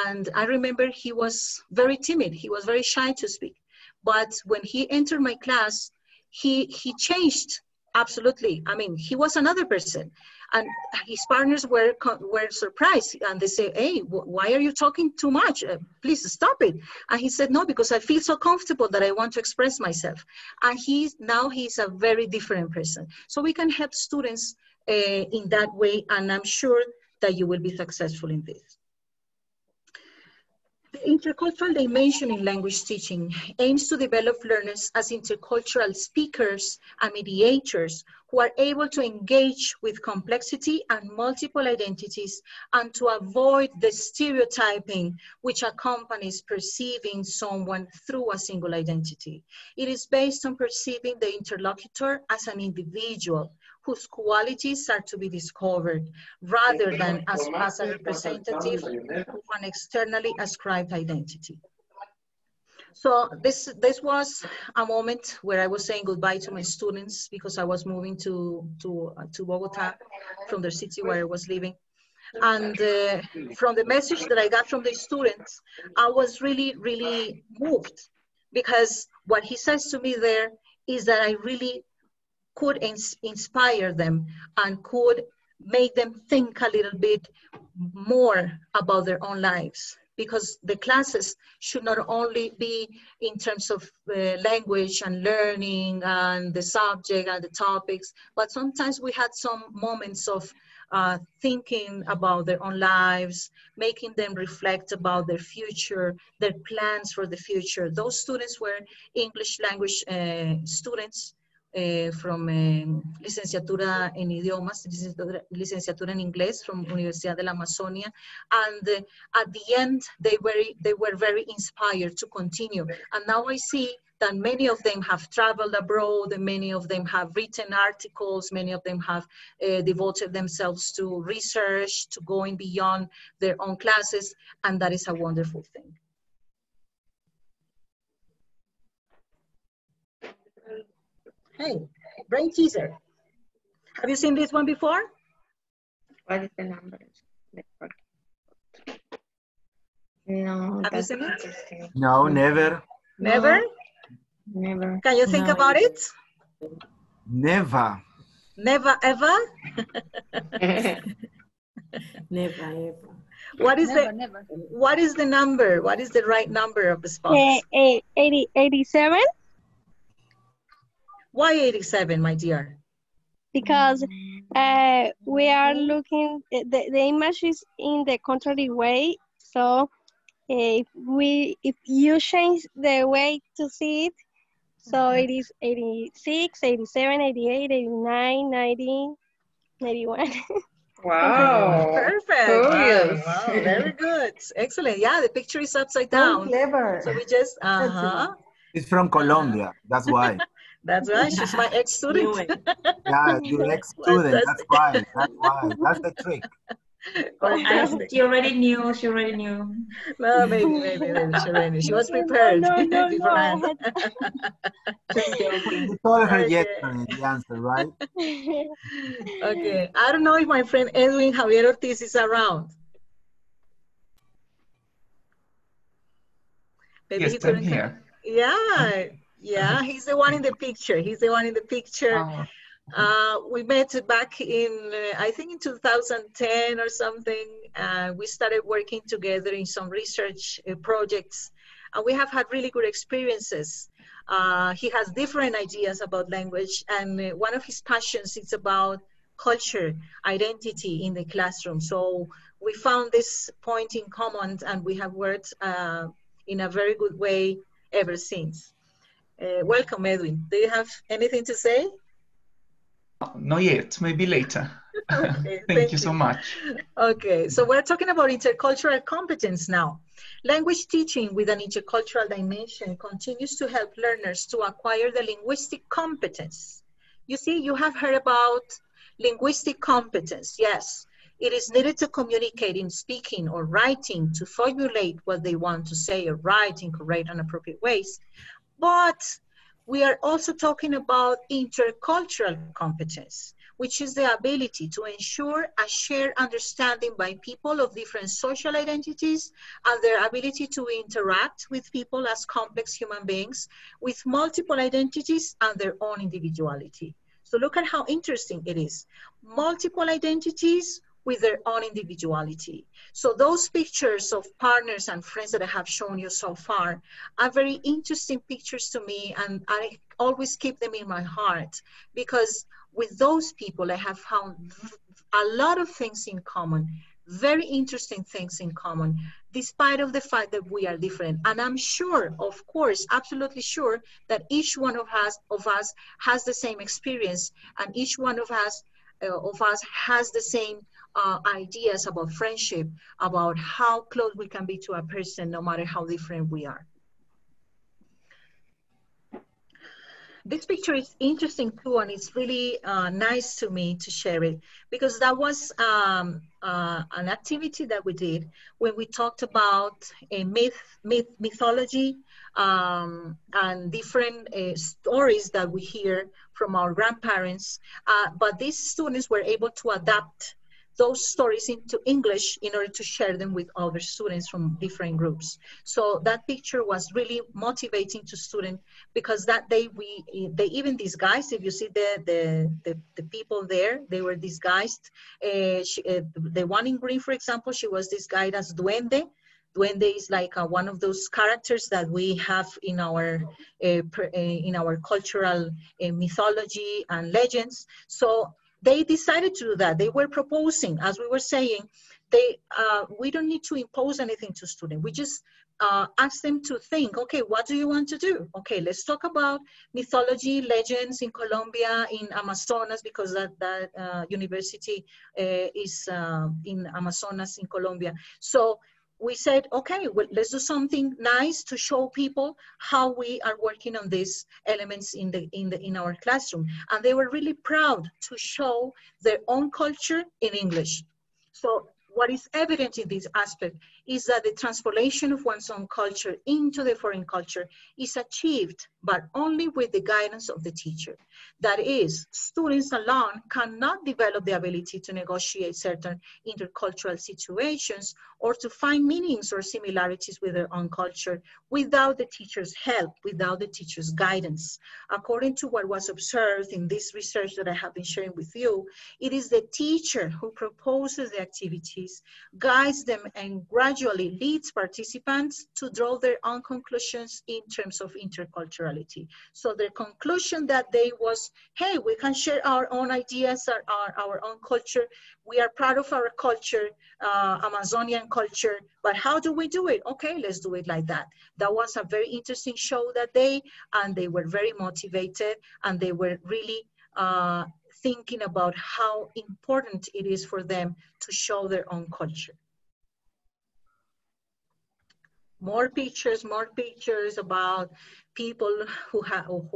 And I remember he was very timid. He was very shy to speak. But when he entered my class, he changed absolutely. I mean, he was another person. And his partners were surprised, and they say, hey, why are you talking too much? Please stop it. And he said, no, because I feel so comfortable that I want to express myself. And now he's a very different person. So we can help students in that way, and I'm sure that you will be successful in this. The intercultural dimension in language teaching aims to develop learners as intercultural speakers and mediators who are able to engage with complexity and multiple identities, and to avoid the stereotyping which accompanies perceiving someone through a single identity. It is based on perceiving the interlocutor as an individual whose qualities are to be discovered, rather than as a representative of an externally ascribed identity. So this was a moment where I was saying goodbye to my students, because I was moving to Bogota from the city where I was living. And from the message that I got from the students, I was really, really moved, because what he says to me there is that I really could inspire them and could make them think a little bit more about their own lives. Because the classes should not only be in terms of language and learning and the subject and the topics, but sometimes we had some moments of thinking about their own lives, making them reflect about their future, their plans for the future. Those students were English language students from licenciatura en idiomas, licenciatura en inglés from Universidad de la Amazonia, and at the end they were very inspired to continue. And now I see that many of them have traveled abroad, and many of them have written articles, many of them have devoted themselves to research, to going beyond their own classes, and that is a wonderful thing. Hey, brain teaser. Have you seen this one before? What is the number? No. Have you seen it? No, never. Never? Never. Can you think about it? Never. Never ever? Never ever. What is what is the number? What is the right number of response? 87. Why 87, my dear? Because we are looking, the image is in the contrary way. So if you change the way to see it, so it is 86, 87, 88, 89, 90, 91. Wow. Perfect. Wow, very good. Excellent. Yeah, the picture is upside down. So clever. So we just, It's from Colombia. That's why. That's right. She's my ex-student. Yeah, your ex-student. That's why. That's why. That's the trick. She already knew. She already knew. No, maybe she already knew. She was prepared beforehand. You told her yesterday the answer, right? Okay. I don't know if my friend Edwin Javier Ortiz is around. Maybe yes, I'm here. Yeah, he's the one in the picture. He's the one in the picture. We met back in, I think in 2010 or something. We started working together in some research projects, and we have had really good experiences. He has different ideas about language, and one of his passions is about culture, identity in the classroom. So we found this point in common, and we have worked in a very good way ever since. Welcome, Edwin. Do you have anything to say? Not yet, maybe later. Okay, thank you so much. Okay, so we're talking about intercultural competence now. Language teaching with an intercultural dimension continues to help learners to acquire the linguistic competence. You see, you have heard about linguistic competence. Yes, it is needed to communicate in speaking or writing, to formulate what they want to say or write in correct and appropriate ways. But we are also talking about intercultural competence, which is the ability to ensure a shared understanding by people of different social identities and their ability to interact with people as complex human beings with multiple identities and their own individuality. So look at how interesting it is. Multiple identities with their own individuality. So those pictures of partners and friends that I have shown you so far are very interesting pictures to me, and I always keep them in my heart, because with those people I have found a lot of things in common, very interesting things in common, despite of the fact that we are different. And I'm sure, of course, absolutely sure, that each one of us has the same experience, and each one of us has the same ideas about friendship, about how close we can be to a person no matter how different we are. This picture is interesting too, and it's really nice to me to share it, because that was an activity that we did when we talked about a mythology and different stories that we hear from our grandparents, but these students were able to adapt those stories into English in order to share them with other students from different groups. So that picture was really motivating to students, because that day they even disguised, if you see the people there, they were disguised. The one in green, for example, she was disguised as Duende. Duende is like one of those characters that we have in our cultural mythology and legends. So they decided to do that. They were proposing, as we were saying, we don't need to impose anything to students. We just ask them to think, okay, what do you want to do? Okay, let's talk about mythology, legends in Colombia, in Amazonas, because that university is in Amazonas in Colombia. So we said, okay, well, let's do something nice to show people how we are working on these elements in our classroom. And they were really proud to show their own culture in English. So what is evident in this aspect is that the translation of one's own culture into the foreign culture is achieved, but only with the guidance of the teacher. That is, students alone cannot develop the ability to negotiate certain intercultural situations or to find meanings or similarities with their own culture without the teacher's help, without the teacher's guidance. According to what was observed in this research that I have been sharing with you, it is the teacher who proposes the activities, guides them, and gradually leads participants to draw their own conclusions in terms of interculturality. So the conclusion that they was, hey, we can share our own ideas, our own culture. We are proud of our culture, Amazonian culture, but how do we do it? Okay, let's do it like that. That was a very interesting show that day, and they were very motivated, and they were really thinking about how important it is for them to show their own culture. More pictures about people who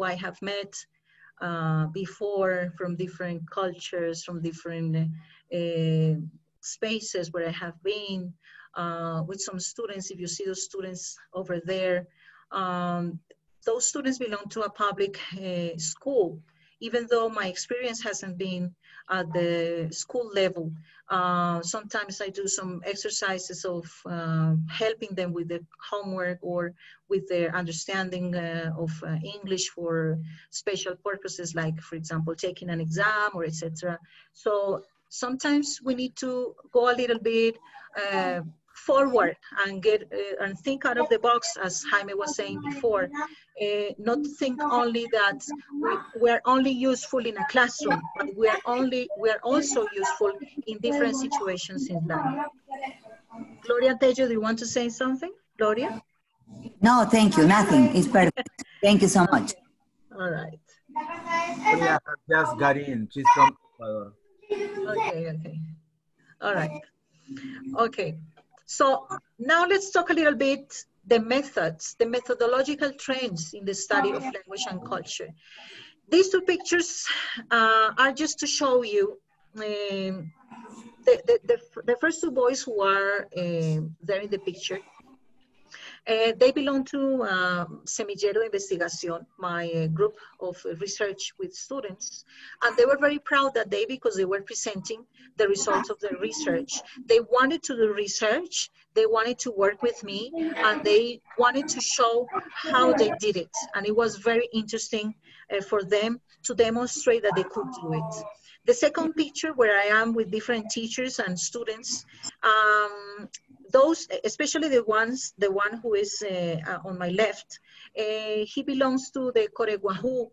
I have met before, from different cultures, from different spaces where I have been with some students. If you see those students over there, those students belong to a public school. Even though my experience hasn't been at the school level, sometimes I do some exercises of helping them with the homework or with their understanding of English for special purposes, like, for example, taking an exam or etc. So sometimes we need to go a little bit forward and and think out of the box, as Jaime was saying before. Not think only that we're only useful in a classroom, but we are also useful in different situations in life. Gloria Tello, do you want to say something, Gloria? No, thank you, nothing. It's perfect. Thank you so much. All right. Gloria just got in. She's from Ecuador. Okay. All right. Okay. So now let's talk a little bit the methods, the methodological trends in the study of language and culture. These two pictures are just to show you the first two boys who are there in the picture. They belong to Semillero de Investigación, my group of research with students. And they were very proud that day because they were presenting the results of their research. They wanted to do research, they wanted to work with me, and they wanted to show how they did it. And it was very interesting for them to demonstrate that they could do it. The second picture, where I am with different teachers and students, those, especially the one who is on my left, he belongs to the Coreguajú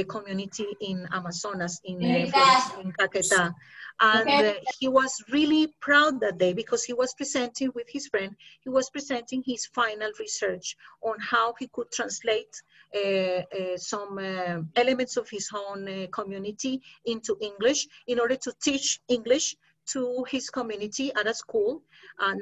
community in Amazonas, in Caquetá. And he was really proud that day because he was presenting with his friend, he was presenting his final research on how he could translate some elements of his own community into English in order to teach English to his community at a school.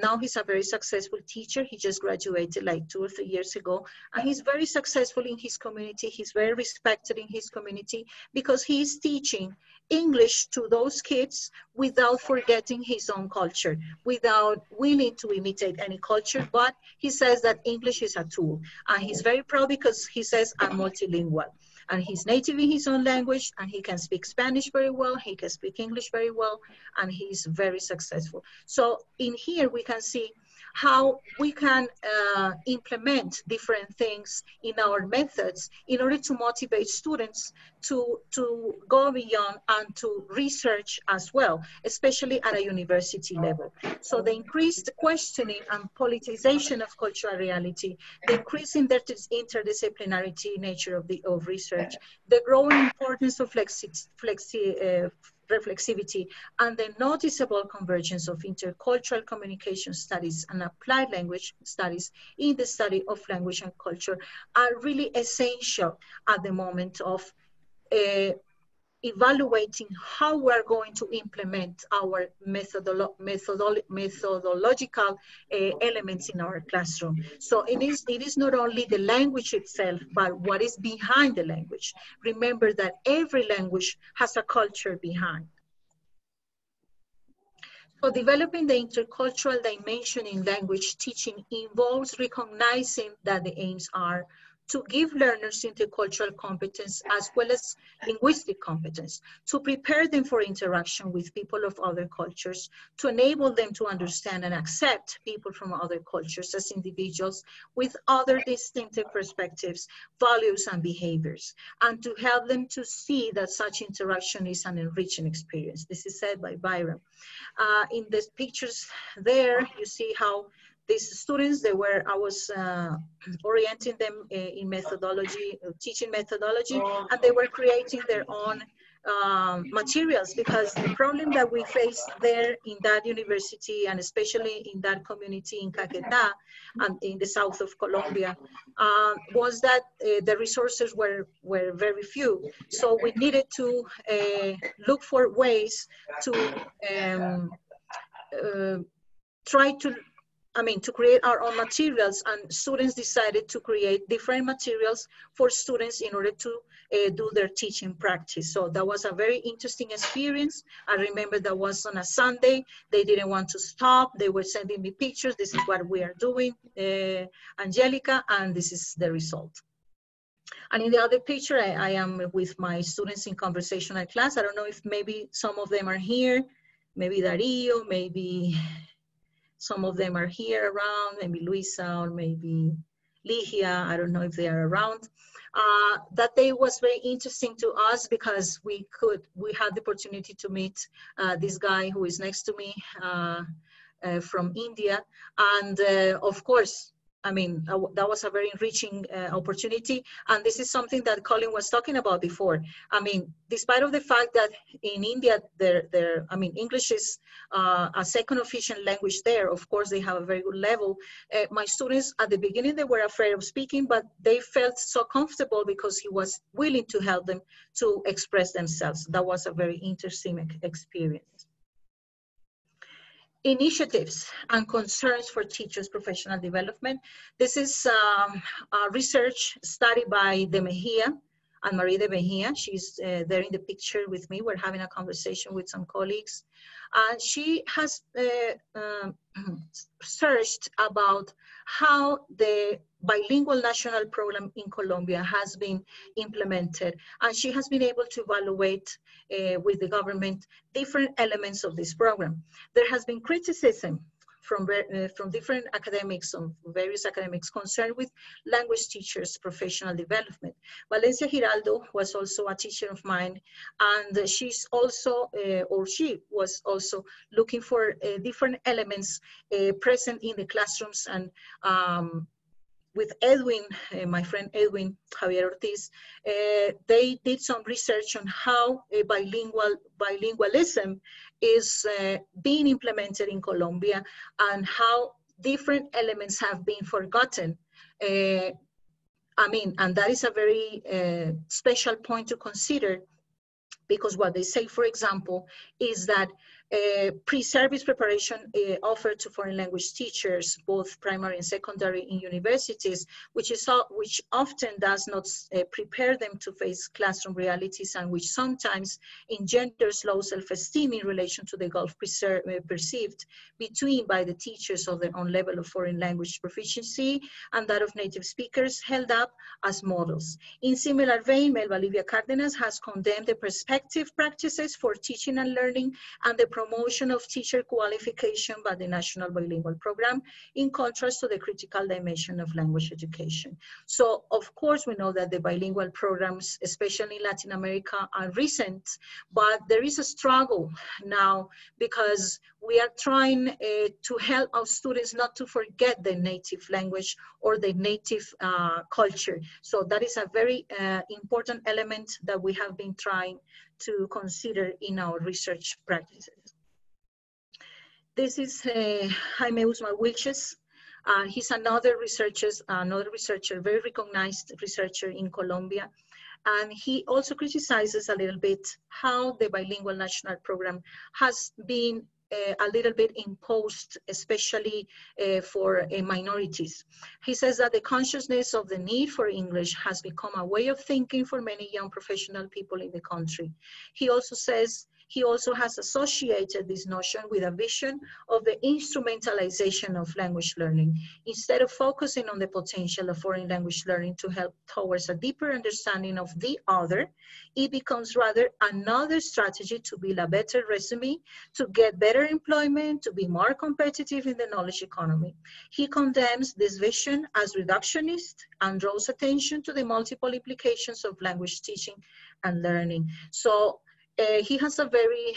Now he's a very successful teacher. He just graduated like 2 or 3 years ago. And he's very successful in his community. He's very respected in his community because he's teaching English to those kids without forgetting his own culture, without willing to imitate any culture. But he says that English is a tool. And he's very proud because he says, I'm multilingual. And he's native in his own language, and he can speak Spanish very well, he can speak English very well, and he's very successful. So in here we can see how we can implement different things in our methods in order to motivate students to go beyond and to research as well, especially at a university level. So the increased questioning and politicization of cultural reality, the increased interdisciplinarity nature of research, the growing importance of reflexivity, and the noticeable convergence of intercultural communication studies and applied language studies in the study of language and culture are really essential at the moment of evaluating how we're going to implement our methodological elements in our classroom. So it is not only the language itself, but what is behind the language. Remember that every language has a culture behind. So developing the intercultural dimension in language teaching involves recognizing that the aims are to give learners intercultural competence as well as linguistic competence, to prepare them for interaction with people of other cultures, to enable them to understand and accept people from other cultures as individuals with other distinctive perspectives, values, and behaviors, and to help them to see that such interaction is an enriching experience. This is said by Byron. In the pictures there, you see how these students, I was orienting them in methodology, teaching methodology, and they were creating their own materials, because the problem that we faced there in that university, and especially in that community in Caquetá and in the south of Colombia, was that the resources were very few. So we needed to look for ways to try to create our own materials, and students decided to create different materials for students in order to do their teaching practice. So that was a very interesting experience. I remember that was on a Sunday. They didn't want to stop. They were sending me pictures. This is what we are doing, Angélica, and this is the result. And in the other picture, I am with my students in conversational class. I don't know if maybe some of them are here, maybe Darío, maybe some of them are here around, maybe Luisa or maybe Ligia, I don't know if they are around. That day was very interesting to us because we had the opportunity to meet this guy who is next to me from India. And of course, that was a very enriching opportunity. And this is something that Colin was talking about before. Despite of the fact that in India, English is a second official language there. Of course, they have a very good level. My students, at the beginning, they were afraid of speaking, but they felt so comfortable because he was willing to help them to express themselves. That was a very interesting experience. Initiatives and concerns for teachers' professional development. This is a research study by De Mejia, Anne-Marie De Mejia. She's there in the picture with me. We're having a conversation with some colleagues. And she has searched about how the bilingual national program in Colombia has been implemented. And she has been able to evaluate with the government different elements of this program. There has been criticism from different academics, various academics concerned with language teachers' professional development. Valencia Giraldo was also a teacher of mine, and she's also, she was also looking for different elements present in the classrooms. And with Edwin, my friend Edwin Javier Ortiz, they did some research on how bilingualism is being implemented in Colombia and how different elements have been forgotten. And that is a very special point to consider, because what they say, for example, is that pre-service preparation offered to foreign language teachers, both primary and secondary in universities, which often does not prepare them to face classroom realities, and which sometimes engenders low self-esteem in relation to the gulf perceived by the teachers of their own level of foreign language proficiency and that of native speakers, held up as models. In similar vein, Melba Livia Cárdenas has condemned the perspective practices for teaching and learning and the promotion of teacher qualification by the National Bilingual Program, in contrast to the critical dimension of language education. So, of course, we know that the bilingual programs, especially in Latin America, are recent, but there is a struggle now because we are trying to help our students not to forget their native language or their native culture. So that is a very important element that we have been trying to consider in our research practices. This is Jaime Usman Wilches. He's another researcher, very recognized researcher in Colombia. And he also criticizes a little bit how the bilingual national program has been a little bit imposed, especially for minorities. He says that the consciousness of the need for English has become a way of thinking for many young professional people in the country. He also says he also has associated this notion with a vision of the instrumentalization of language learning. Instead of focusing on the potential of foreign language learning to help towards a deeper understanding of the other, it becomes rather another strategy to build a better resume, to get better employment, to be more competitive in the knowledge economy. He condemns this vision as reductionist and draws attention to the multiple implications of language teaching and learning. So he has a very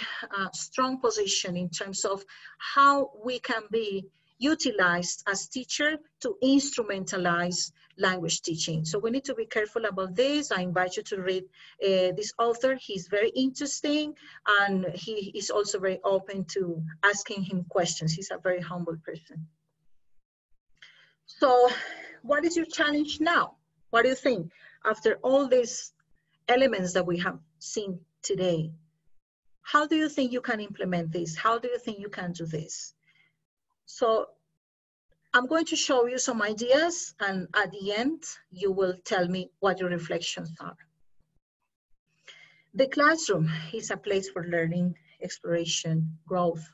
strong position in terms of how we can be utilized as teacher to instrumentalize language teaching. So we need to be careful about this. I invite you to read this author. He's very interesting, and he is also very open to asking him questions. He's a very humble person. So what is your challenge now? What do you think? After all these elements that we have seen today, how do you think you can implement this? How do you think you can do this? So I'm going to show you some ideas, and at the end, you will tell me what your reflections are. The classroom is a place for learning, exploration, growth.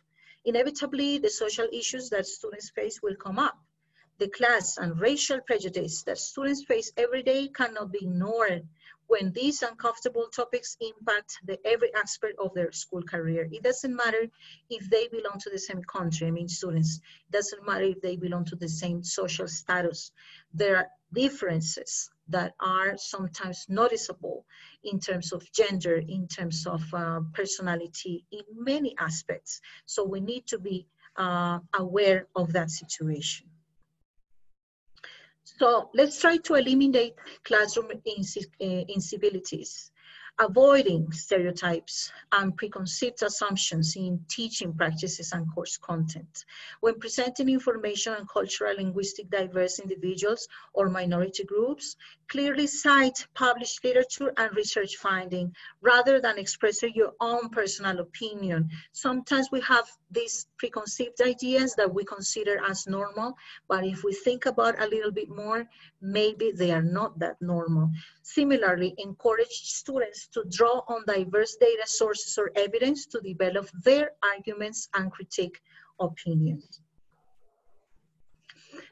Inevitably, the social issues that students face will come up. The class and racial prejudice that students face every day cannot be ignored when these uncomfortable topics impact every aspect of their school career. It doesn't matter if they belong to the same country, I mean students. It doesn't matter if they belong to the same social status. There are differences that are sometimes noticeable in terms of gender, in terms of personality, in many aspects. So we need to be aware of that situation. So let's try to eliminate classroom incivilities, avoiding stereotypes and preconceived assumptions in teaching practices and course content. When presenting information on cultural, linguistic, diverse individuals or minority groups, clearly cite published literature and research finding rather than expressing your own personal opinion. Sometimes we have these preconceived ideas that we consider as normal, but if we think about a little bit more, maybe they are not that normal. Similarly, encourage students to draw on diverse data sources or evidence to develop their arguments and critique opinions.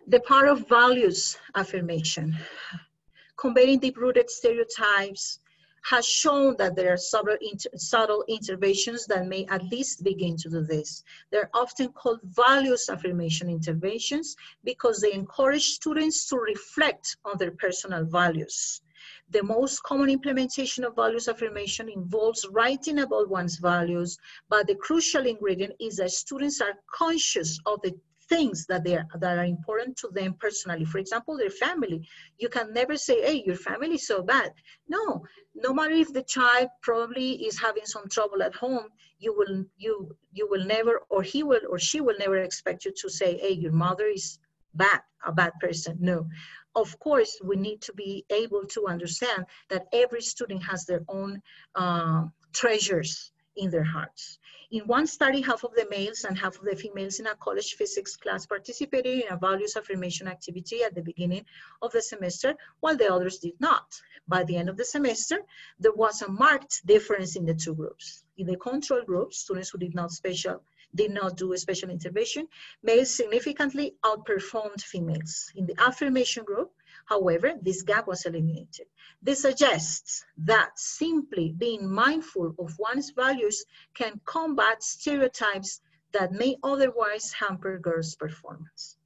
The power of values affirmation. Combating deep-rooted stereotypes has shown that there are subtle interventions that may at least begin to do this. They're often called values affirmation interventions because they encourage students to reflect on their personal values. The most common implementation of values affirmation involves writing about one's values, but the crucial ingredient is that students are conscious of the things that are important to them personally. For example, their family. You can never say, hey, your family is so bad. No matter if the child probably is having some trouble at home, you will never, or he will or she will never expect you to say, hey, your mother is bad, a bad person. No. Of course, we need to be able to understand that every student has their own treasures in their hearts. In one study, half of the males and half of the females in a college physics class participated in a values affirmation activity at the beginning of the semester, while the others did not. By the end of the semester, there was a marked difference in the two groups. In the control group, students who did not do a special intervention, males significantly outperformed females. In the affirmation group, however, this gap was eliminated. This suggests that simply being mindful of one's values can combat stereotypes that may otherwise hamper girls' performance.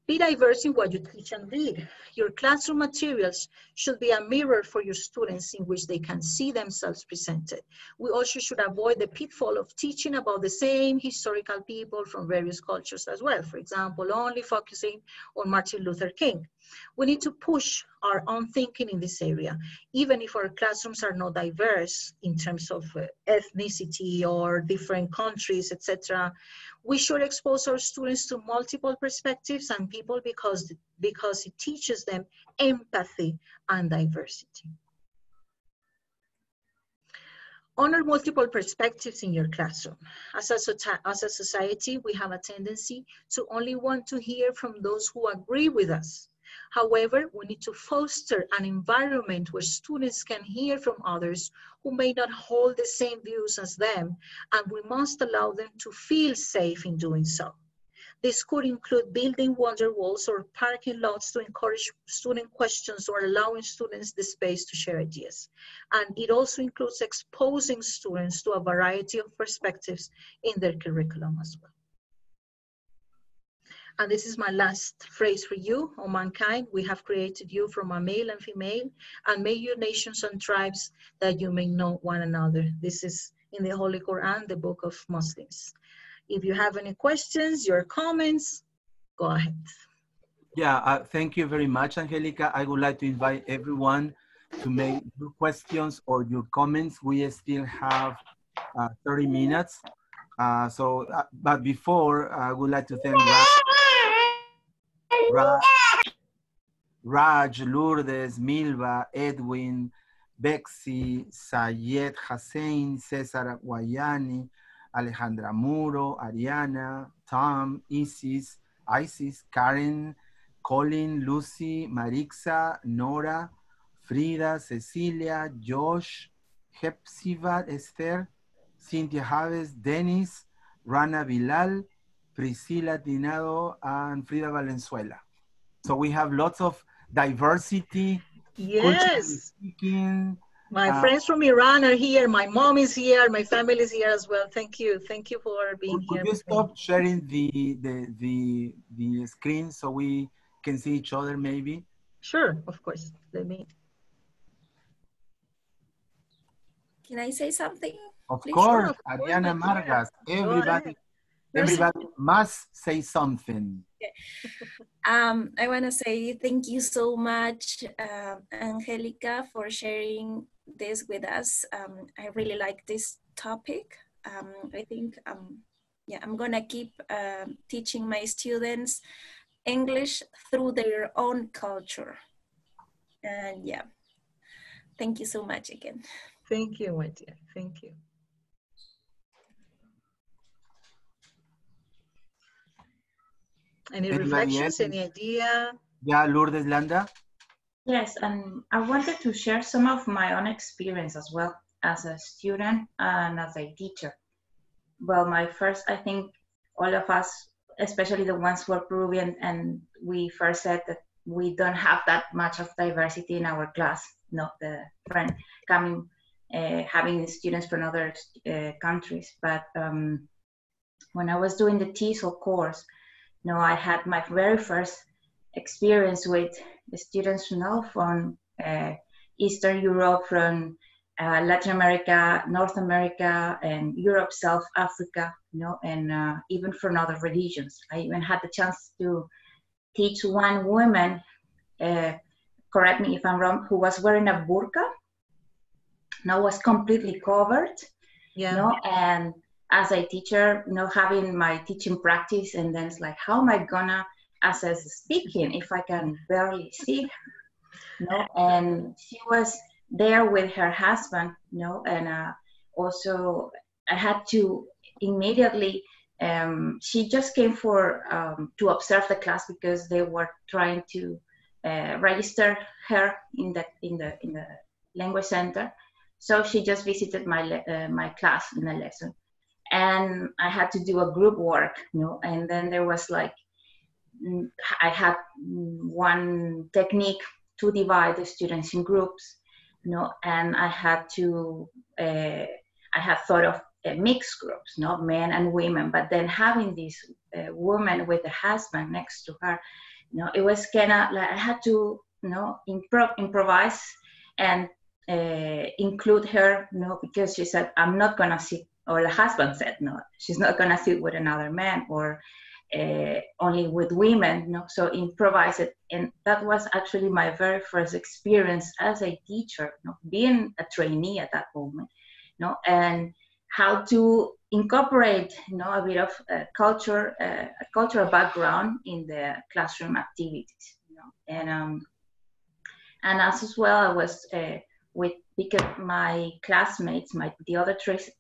Be diverse in what you teach and read. Your classroom materials should be a mirror for your students in which they can see themselves presented. We also should avoid the pitfall of teaching about the same historical people from various cultures as well. For example, only focusing on Martin Luther King. We need to push our own thinking in this area. Even if our classrooms are not diverse in terms of ethnicity or different countries, etc., we should expose our students to multiple perspectives and people because it teaches them empathy and diversity. Honor multiple perspectives in your classroom. As a society, we have a tendency to only want to hear from those who agree with us. However, we need to foster an environment where students can hear from others who may not hold the same views as them, and we must allow them to feel safe in doing so. This could include building wonder walls or parking lots to encourage student questions or allowing students the space to share ideas. And it also includes exposing students to a variety of perspectives in their curriculum as well. And this is my last phrase for you, O mankind. We have created you from a male and female, and made you nations and tribes that you may know one another. This is in the Holy Quran, the book of Muslims. If you have any questions, your comments, go ahead. Yeah, thank you very much, Angélica. I would like to invite everyone to make your questions or your comments. We still have 30 minutes. But before, I would like to thank Raj, Lourdes, Milva, Edwin, Bexy, Sayed Hussein, Cesar Guayani, Alejandra Muro, Ariana, Tom, Isis, Karen, Colin, Lucy, Marixa, Nora, Frida, Cecilia, Josh, Hepsiva, Esther, Cynthia Javes, Dennis, Rana Bilal, Priscila Tinado, and Frida Valenzuela. So we have lots of diversity. Yes. Speaking, my friends from Iran are here. My mom is here. My family is here as well. Thank you. Thank you for being here. Could you stop sharing the screen so we can see each other maybe? Sure, of course. Let me. Can I say something? Of course, Ariana Margas. Everybody must say something. I want to say thank you so much, Angélica, for sharing this with us. I really like this topic. I think, yeah, I'm gonna keep teaching my students English through their own culture. And yeah, thank you so much again. Thank you, my dear. Thank you. Any reflections, any idea? Yeah, Lourdes Landa? Yes, and I wanted to share some of my own experience as well as a student and as a teacher. Well, I think all of us, especially the ones who are Peruvian, and we first said that we don't have that much of diversity in our class, not the friend coming, having students from other countries. But when I was doing the TESOL course, I had my very first experience with the students from Eastern Europe, from Latin America, North America, and Europe, South Africa, and even from other religions. I even had the chance to teach one woman, correct me if I'm wrong, who was wearing a burqa, was completely covered, and as a teacher, having my teaching practice, and then it's like, how am I gonna assess speaking if I can barely see her? And she was there with her husband, and also I had to immediately, she just came for to observe the class because they were trying to register her in the language center. So she just visited my class in a lesson. And I had to do a group work, and then there was like, I had one technique to divide the students in groups, and I had thought of mixed groups, men and women, but then having this woman with a husband next to her, it was kind of like I had to, improvise and include her, because she said, I'm not gonna sit, or the husband said, no, she's not gonna sit with another man, or only with women, so improvise it. And that was actually my very first experience as a teacher, being a trainee at that moment, and how to incorporate, a bit of a cultural background in the classroom activities, and as well, I was because my classmates, the other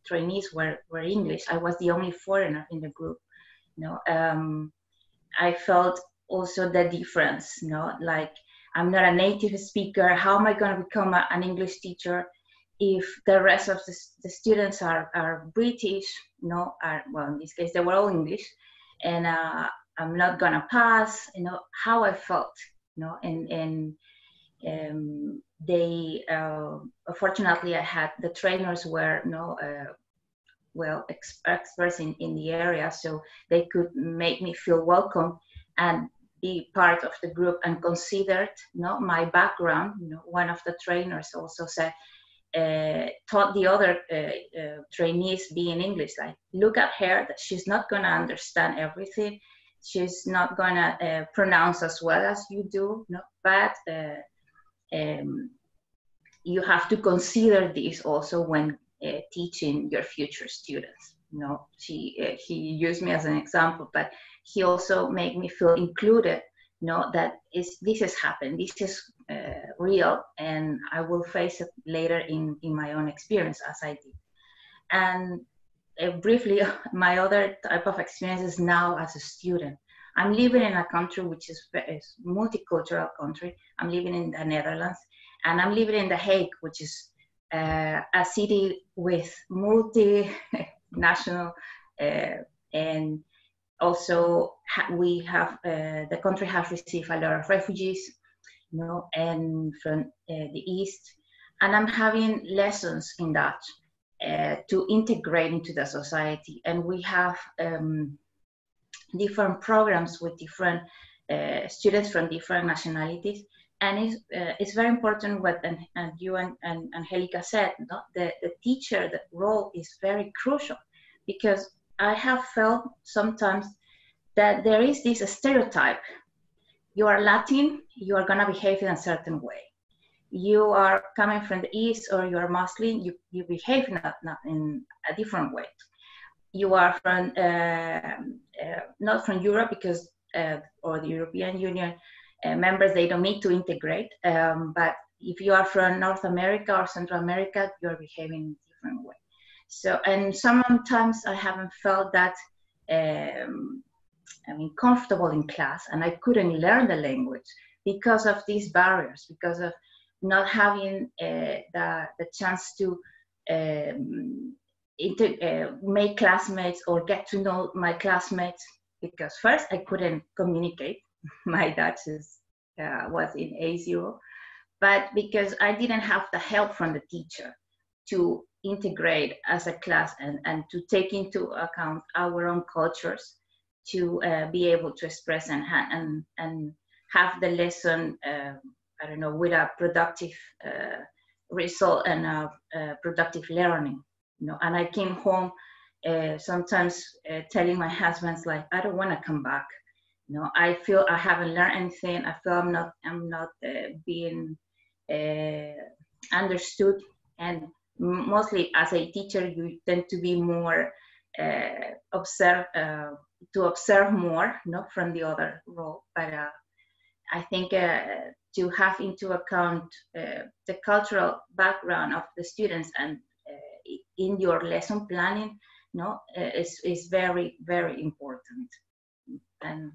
trainees were English. I was the only foreigner in the group. I felt also the difference. Like, I'm not a native speaker. How am I going to become an English teacher if the rest of the students are British? Well, in this case, they were all English, and I'm not going to pass. How I felt. And they fortunately I had the trainers were experts in the area, so they could make me feel welcome and be part of the group and considered my background. One of the trainers also said, taught the other trainees being English, like, look at her, that she's not going to understand everything, she's not going to pronounce as well as you do, but you have to consider this also when teaching your future students. He used me as an example, but he also made me feel included, that this has happened, this is real, and I will face it later in my own experience as I did. And briefly, my other type of experience is now as a student. I'm living in a country which is a multicultural country. I'm living in the Netherlands, and I'm living in The Hague, which is a city with multinational, and also we have the country has received a lot of refugees, and from the east, and I'm having lessons in that to integrate into the society, and we have different programs with different students from different nationalities. And it's very important what and you and Angélica said, the teacher, the role is very crucial, because I have felt sometimes that there is this stereotype. You are Latin, you are going to behave in a certain way. You are coming from the East, or you are Muslim, you behave not in a different way. You are from not from Europe, because or the European Union members, they don't need to integrate. But if you are from North America or Central America, you're behaving in a different way. So, and sometimes I haven't felt that comfortable in class, and I couldn't learn the language because of these barriers, because of not having the chance to make classmates or get to know my classmates, because first I couldn't communicate. My Dutch was in A0, but because I didn't have the help from the teacher to integrate as a class and to take into account our own cultures, to be able to express and have the lesson, I don't know, with a productive result and productive learning. And I came home sometimes telling my husband, like, I don't want to come back. I feel I haven't learned anything. I feel I'm not being understood. And mostly as a teacher, you tend to be more to observe more, from the other role. But I think to have into account the cultural background of the students and in your lesson planning, is very, very important. And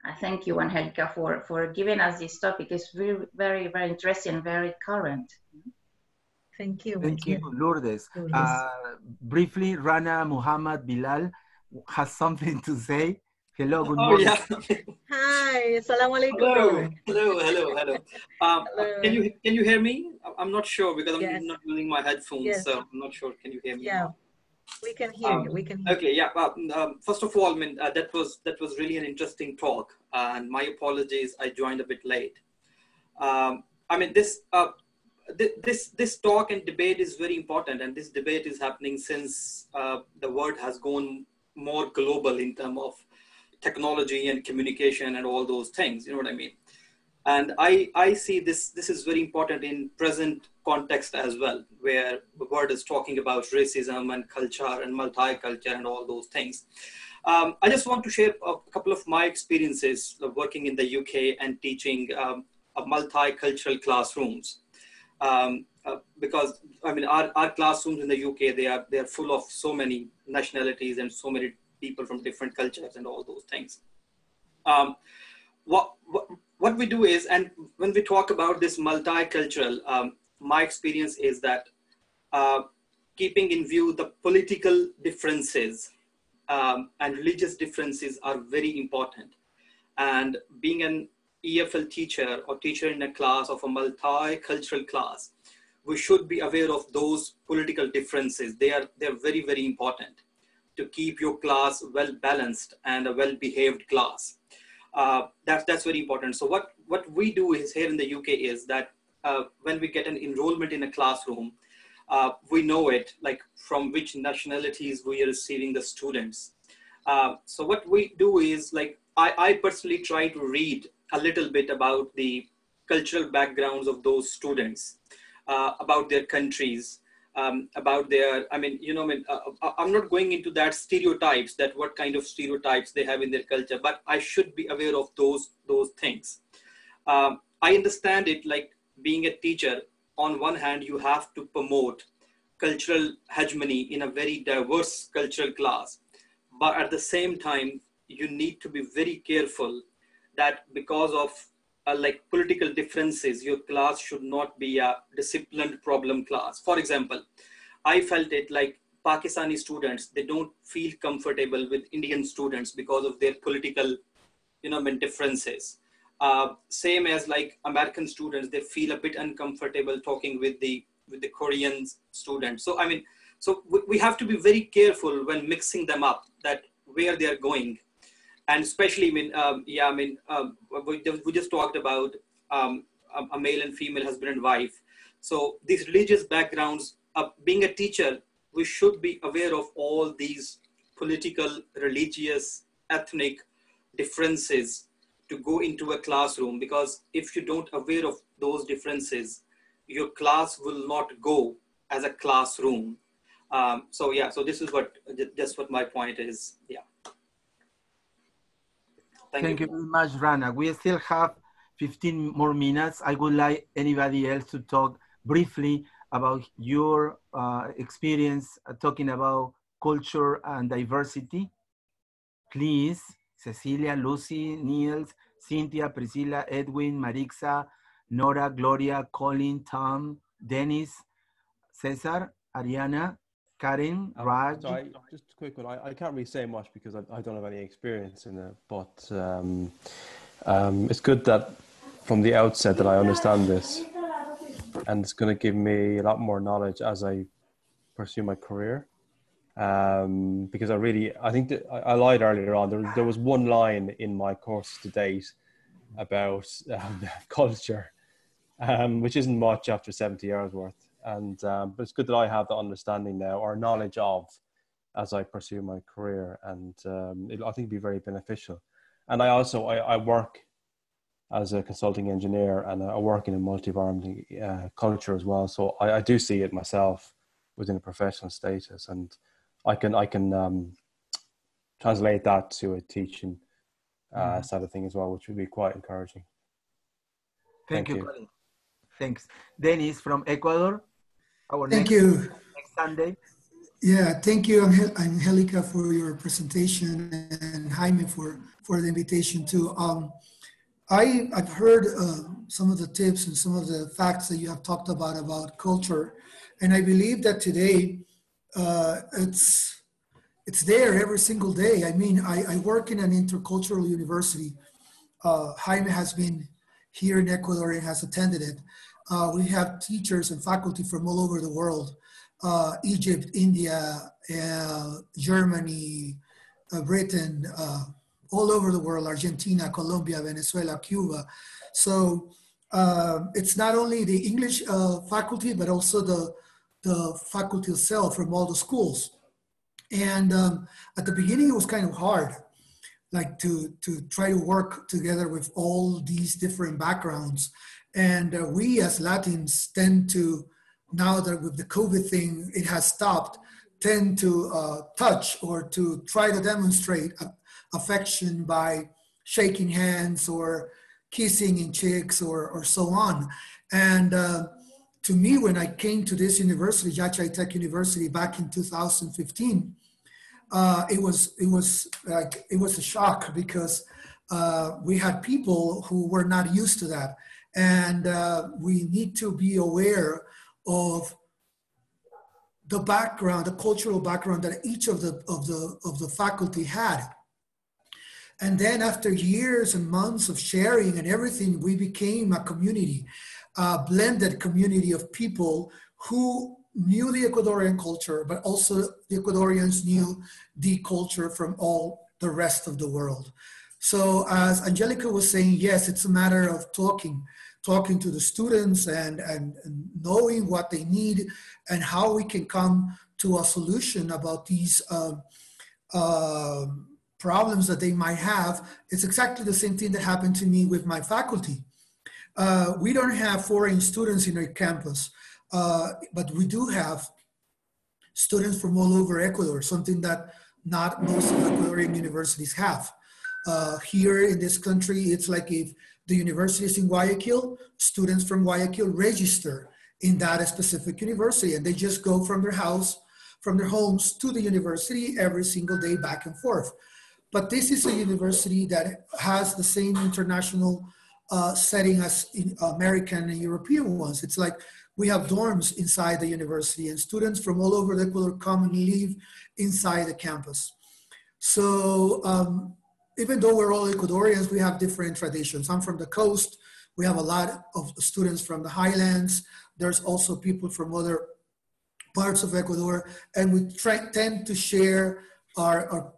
I thank you, Angélica, for giving us this topic. It's very, very, very interesting, very current. Thank you. Thank you, Lourdes. Briefly, Rana Muhammad Bilal has something to say. Hello, good morning. Yeah. Hi, assalamu alaikum. Hello. Can you hear me? I'm not sure, because I'm not using my headphones, so I'm not sure. Can you hear me? Yeah, we can hear you. We can hear okay, yeah. First of all, that was really an interesting talk, and my apologies, I joined a bit late. This talk and debate is very important, and this debate is happening since the word has gone more global in terms of technology and communication and all those things, you know what I mean? And I see this is very important in present context as well, where the world is talking about racism and culture and multicultural and all those things. I just want to share a couple of my experiences of working in the UK and teaching multicultural classrooms. Because I mean, our classrooms in the UK, they are full of so many nationalities and so many people from different cultures and all those things. What we do is, and when we talk about this multicultural, my experience is that keeping in view the political differences and religious differences are very important. And being an EFL teacher or teacher in a class of a multicultural class, we should be aware of those political differences. They're very, very important to keep your class well balanced and a well behaved class. That's very important. So what we do is here in the UK is that when we get an enrollment in a classroom, we know it, like from which nationalities we are receiving the students. So what we do is, like, I personally try to read a little bit about the cultural backgrounds of those students, about their countries, about their, I mean, you know, I'm not going into that stereotypes, that what kind of stereotypes they have in their culture, but I should be aware of those things. I understand it, like being a teacher, on one hand, you have to promote cultural hegemony in a very diverse cultural class. But at the same time, you need to be very careful that because of like political differences, your class should not be a disciplined problem class. For example, I felt it like Pakistani students, they don't feel comfortable with Indian students because of their political, you know, differences. Same as like American students, they feel a bit uncomfortable talking with the Korean students. So, I mean, so we have to be very careful when mixing them up, that where they are going. And especially, I mean, we just talked about a male and female husband and wife. So these religious backgrounds, being a teacher, we should be aware of all these political, religious, ethnic differences to go into a classroom, because if you don't aware of those differences, your class will not go as a classroom. So yeah, so this is just what my point is. Yeah. Thank you very much, Rana. We still have 15 more minutes. I would like anybody else to talk briefly about your experience talking about culture and diversity. Please, Cecilia, Lucy, Niels, Cynthia, Priscilla, Edwin, Marixa, Nora, Gloria, Colin, Tom, Dennis, Cesar, Ariana, Karen, Raj. So just a quick one. I can't really say much because I don't have any experience in it, but it's good that from the outset that I understand this, and it's going to give me a lot more knowledge as I pursue my career. Because I think that I lied earlier on. There was one line in my course to date about culture, which isn't much after 70 hours worth. And but it's good that I have the understanding now, or knowledge of, as I pursue my career, and I think it'll be very beneficial. And I work as a consulting engineer, and I work in a multi-environment culture as well. So I do see it myself within a professional status, and I can translate that to a teaching side of thing as well, which would be quite encouraging. Thank you. Colin. Thanks. Dennis from Ecuador. Thank you. Next Sunday. Yeah, thank you, Angélica, for your presentation, and Jaime for the invitation too. I've heard some of the tips and some of the facts that you have talked about culture, and I believe that today it's there every single day. I mean, I work in an intercultural university. Jaime has been here in Ecuador and has attended it. We have teachers and faculty from all over the world, Egypt, India, Germany, Britain, all over the world, Argentina, Colombia, Venezuela, Cuba. So it's not only the English faculty, but also the faculty itself from all the schools. And at the beginning, it was kind of hard, like to try to work together with all these different backgrounds. And we as Latins tend to, now that with the COVID thing, it has stopped, tend to touch or to try to demonstrate affection by shaking hands or kissing in cheeks or so on. And to me, when I came to this university, Yachay Tech University, back in 2015, it was a shock because we had people who were not used to that, and we need to be aware of the background, the cultural background that each of the faculty had. And then after years and months of sharing and everything, we became a community, a blended community of people who knew the Ecuadorian culture, but also the Ecuadorians knew the culture from all the rest of the world. So as Angélica was saying, yes, it's a matter of talking to the students and knowing what they need and how we can come to a solution about these problems that they might have. It's exactly the same thing that happened to me with my faculty. We don't have foreign students in our campus, but we do have students from all over Ecuador, something that not most of the Ecuadorian universities have. Here in this country, it's like if the university is in Guayaquil, students from Guayaquil register in that specific university, and they just go from their house, from their homes to the university every single day back and forth. But this is a university that has the same international setting as in American and European ones. It's like we have dorms inside the university, and students from all over the Ecuador come and live inside the campus. So even though we're all Ecuadorians, we have different traditions. I'm from the coast. We have a lot of students from the highlands. There's also people from other parts of Ecuador, and we tend to share our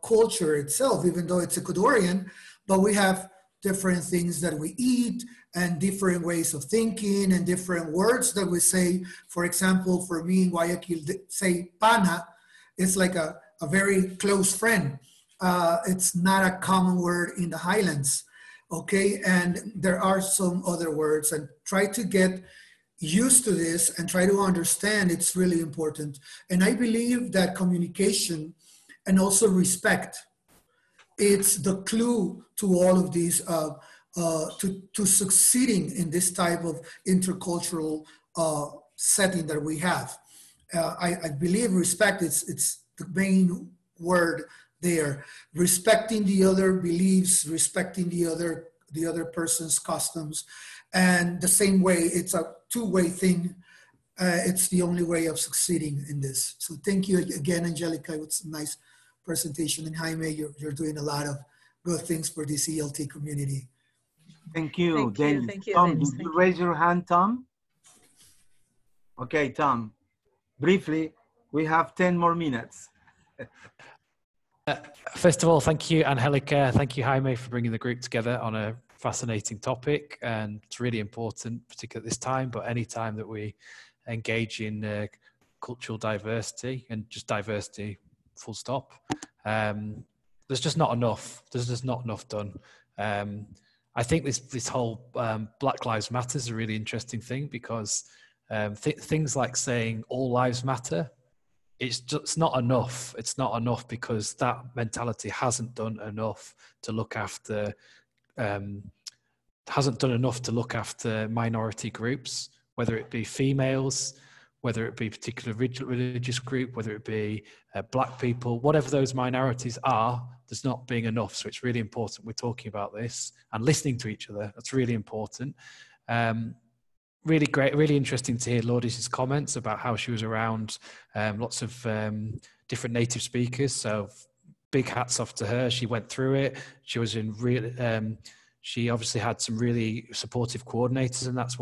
culture itself, even though it's Ecuadorian, but we have different things that we eat and different ways of thinking and different words that we say. For example, for me in Guayaquil, say pana, it's like a very close friend. It's not a common word in the highlands, okay? And there are some other words, and try to get used to this and try to understand. It's really important. And I believe that communication and also respect, it's the clue to all of these, to succeeding in this type of intercultural setting that we have. I believe respect, it's the main word there. Respecting the other beliefs, respecting the other person's customs. And the same way, it's a two-way thing. It's the only way of succeeding in this. So thank you again, Angélica. It's a nice presentation. And Jaime, you're doing a lot of good things for this ELT community. Thank you. Thank you, Tom, did you raise your hand, Tom? Okay, Tom, briefly, we have 10 more minutes. First of all, thank you, Angélica. Thank you, Jaime, for bringing the group together on a fascinating topic. And it's really important, particularly at this time, but any time that we engage in cultural diversity and just diversity, full stop. There's just not enough. There's just not enough done. I think this whole Black Lives Matter is a really interesting thing because things like saying all lives matter, it's just not enough. It's not enough because that mentality hasn't done enough to look after, minority groups, whether it be females, whether it be a particular religious group, whether it be Black people, whatever those minorities are, there's not being enough. So it's really important we're talking about this and listening to each other. That's really important. Really great, really interesting to hear Lourdes's comments about how she was around lots of different native speakers. So big hats off to her. She went through it. She was in she obviously had some really supportive coordinators, and that's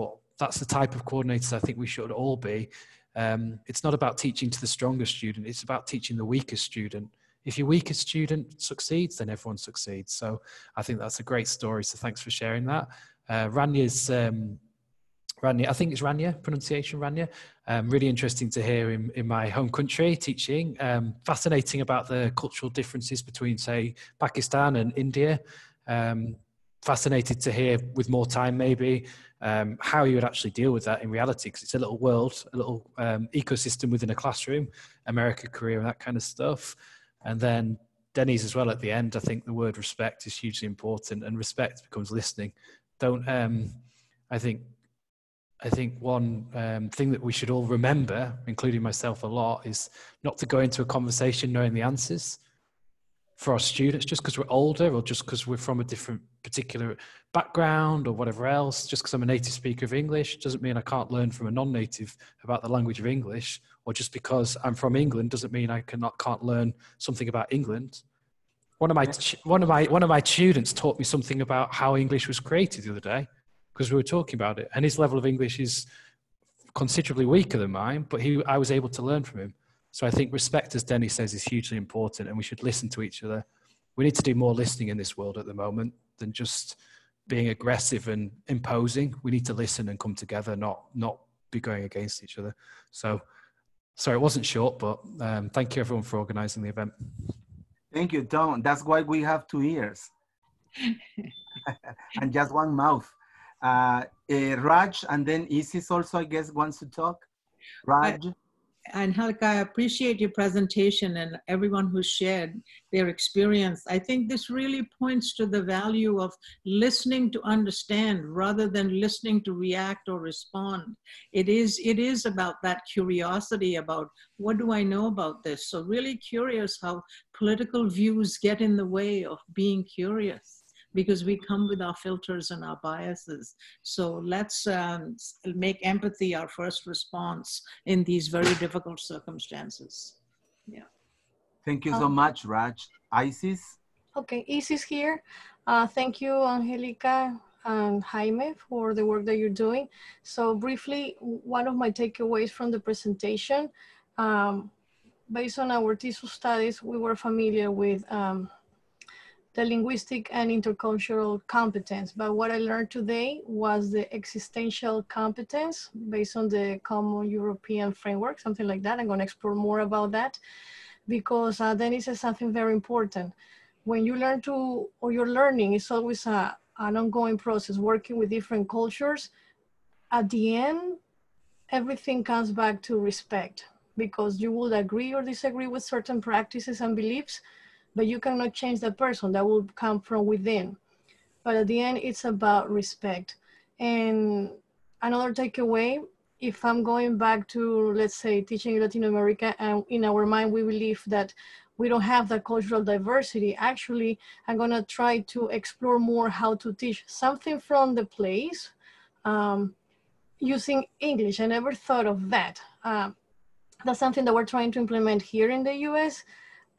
the type of coordinators I think we should all be. It's not about teaching to the strongest student. It's about teaching the weakest student. If your weakest student succeeds, then everyone succeeds. So I think that's a great story. So thanks for sharing that. Rania. I think it's Rania, pronunciation Rania. Really interesting to hear in my home country teaching. Fascinating about the cultural differences between, say, Pakistan and India. Fascinated to hear with more time maybe how you would actually deal with that in reality, because it's a little world, a little ecosystem within a classroom, America, Korea, and that kind of stuff. And then Denny's as well at the end. I think the word respect is hugely important, and respect becomes listening. Don't, I think one thing that we should all remember, including myself a lot, is not to go into a conversation knowing the answers for our students just because we're older, or just because we're from a different particular background or whatever else. Just because I'm a native speaker of English doesn't mean I can't learn from a non-native about the language of English, or just because I'm from England doesn't mean I can't learn something about England. One of my students taught me something about how English was created the other day, because we were talking about it, and his level of English is considerably weaker than mine, but I was able to learn from him. So I think respect, as Denny says, is hugely important, and we should listen to each other. We need to do more listening in this world at the moment than just being aggressive and imposing. We need to listen and come together, not be going against each other. So, sorry, it wasn't short, but thank you everyone for organizing the event. Thank you, Tom. That's why we have 2 ears and just one mouth. Raj, and then Isis also, I guess, wants to talk. Raj. Angélica, I appreciate your presentation and everyone who shared their experience. I think this really points to the value of listening to understand rather than listening to react or respond. It is about that curiosity about, what do I know about this? So really curious how political views get in the way of being curious, because we come with our filters and our biases. So let's make empathy our first response in these very difficult circumstances. Yeah. Thank you so much, Raj. Isis? Okay, Isis here. Thank you, Angélica and Jaime, for the work that you're doing. So briefly, one of my takeaways from the presentation, based on our TESOL studies, we were familiar with the linguistic and intercultural competence. But what I learned today was the existential competence based on the Common European Framework, something like that. I'm gonna explore more about that, because Denny says something very important. When you learn to, or you're learning, it's always an ongoing process, working with different cultures. At the end, everything comes back to respect, because you will agree or disagree with certain practices and beliefs, but you cannot change that person. That will come from within. But at the end, it's about respect. And another takeaway, if I'm going back to, let's say, teaching in Latin America, and in our mind, we believe that we don't have that cultural diversity. Actually, I'm gonna try to explore more how to teach something from the place using English. I never thought of that. That's something that we're trying to implement here in the US,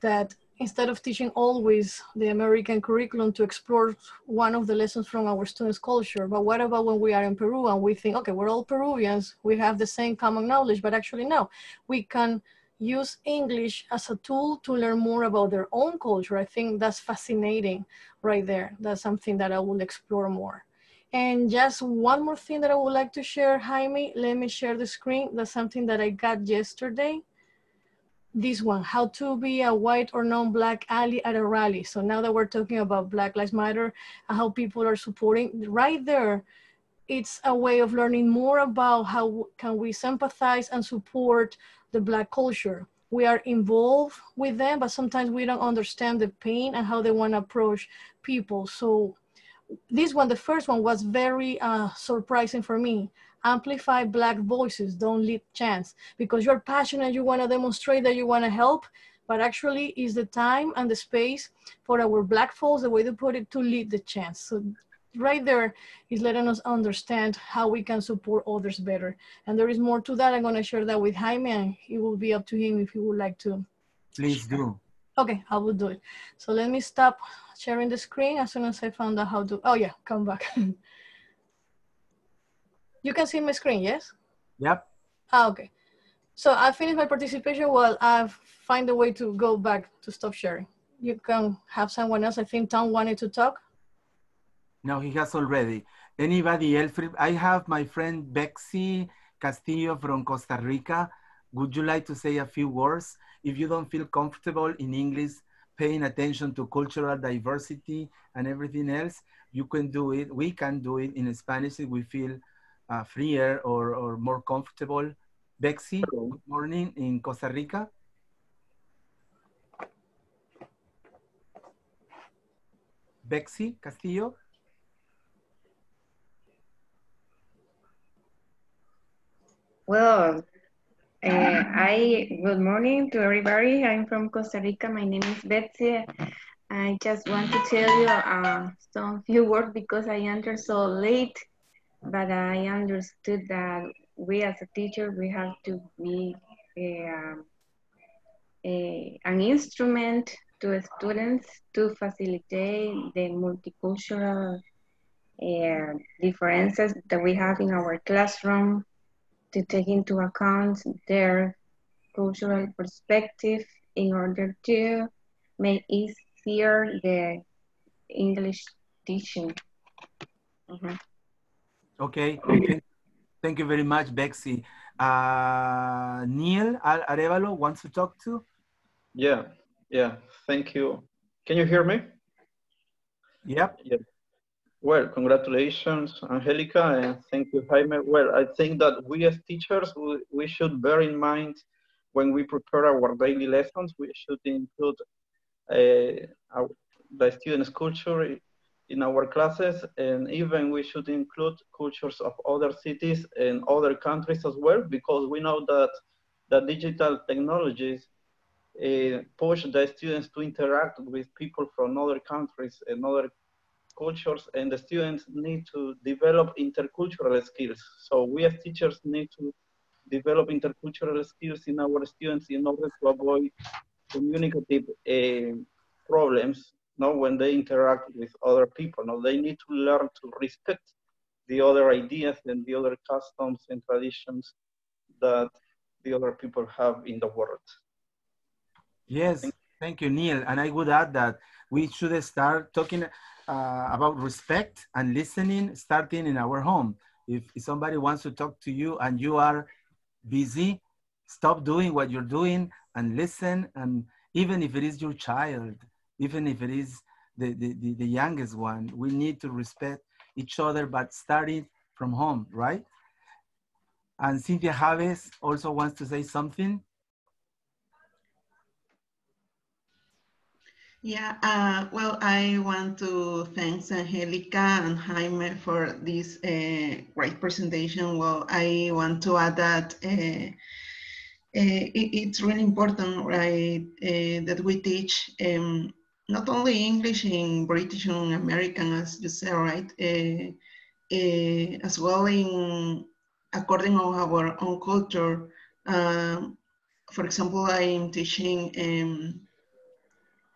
that instead of teaching always the American curriculum, to explore one of the lessons from our students' culture. But what about when we are in Peru and we think, okay, we're all Peruvians, we have the same common knowledge, but actually no, we can use English as a tool to learn more about their own culture. I think that's fascinating right there. That's something that I will explore more. And just one more thing that I would like to share, Jaime, let me share the screen. That's something that I got yesterday. This one, how to be a white or non-Black ally at a rally. So now that we're talking about Black Lives Matter and how people are supporting, right there, it's a way of learning more about how can we sympathize and support the Black culture. We are involved with them, but sometimes we don't understand the pain and how they want to approach people. So this one, the first one, was very surprising for me. Amplify Black voices, don't lead chance, because you're passionate, you want to demonstrate that you want to help, but actually is the time and the space for our Black folks, the way to put it, to lead the chance. So right there is letting us understand how we can support others better. And there is more to that. I'm going to share that with Jaime, and it will be up to him if he would like to. Please do. Okay, I will do it. So let me stop sharing the screen as soon as I found out how to, oh yeah, come back. You can see my screen, yes? Yep. Okay. So I finished my participation while I find a way to go back to stop sharing. You can have someone else. I think Tom wanted to talk. No, he has already. Anybody else? I have my friend Bexy Castillo from Costa Rica. Would you like to say a few words? If you don't feel comfortable in English, paying attention to cultural diversity and everything else, you can do it. We can do it in Spanish if we feel freer or more comfortable. Bexy, good morning in Costa Rica. Bexy Castillo. Well, good morning to everybody. I'm from Costa Rica. My name is Betsy. I just want to tell you some few words because I entered so late, but I understood that we as a teacher, we have to be an instrument to students to facilitate the multicultural differences that we have in our classroom, to take into account their cultural perspective in order to make easier the English teaching. Okay, thank you very much, Bexy. Neil Arevalo wants to talk to? Yeah, thank you. Can you hear me? Yep. Yeah. Well, congratulations, Angélica, and thank you, Jaime. Well, I think that we as teachers, we should bear in mind when we prepare our daily lessons, we should include the students' culture in our classes, and even we should include cultures of other cities and other countries as well, because we know that the digital technologies push the students to interact with people from other countries and other cultures, and the students need to develop intercultural skills. So we as teachers need to develop intercultural skills in our students in order to avoid communicative problems when they interact with other people. They need to learn to respect the other ideas and the other customs and traditions that the other people have in the world. Yes, thank you, Neil. And I would add that we should start talking about respect and listening starting in our home. If somebody wants to talk to you and you are busy, stop doing what you're doing and listen. And even if it is your child, even if it is the youngest one, we need to respect each other, but starting from home, right? And Cynthia Javes also wants to say something. Yeah, well, I want to thank Angélica and Jaime for this great presentation. Well, I want to add that it's really important, right, that we teach not only English in British and American, as you said, right, as well in according to our own culture. For example, I am teaching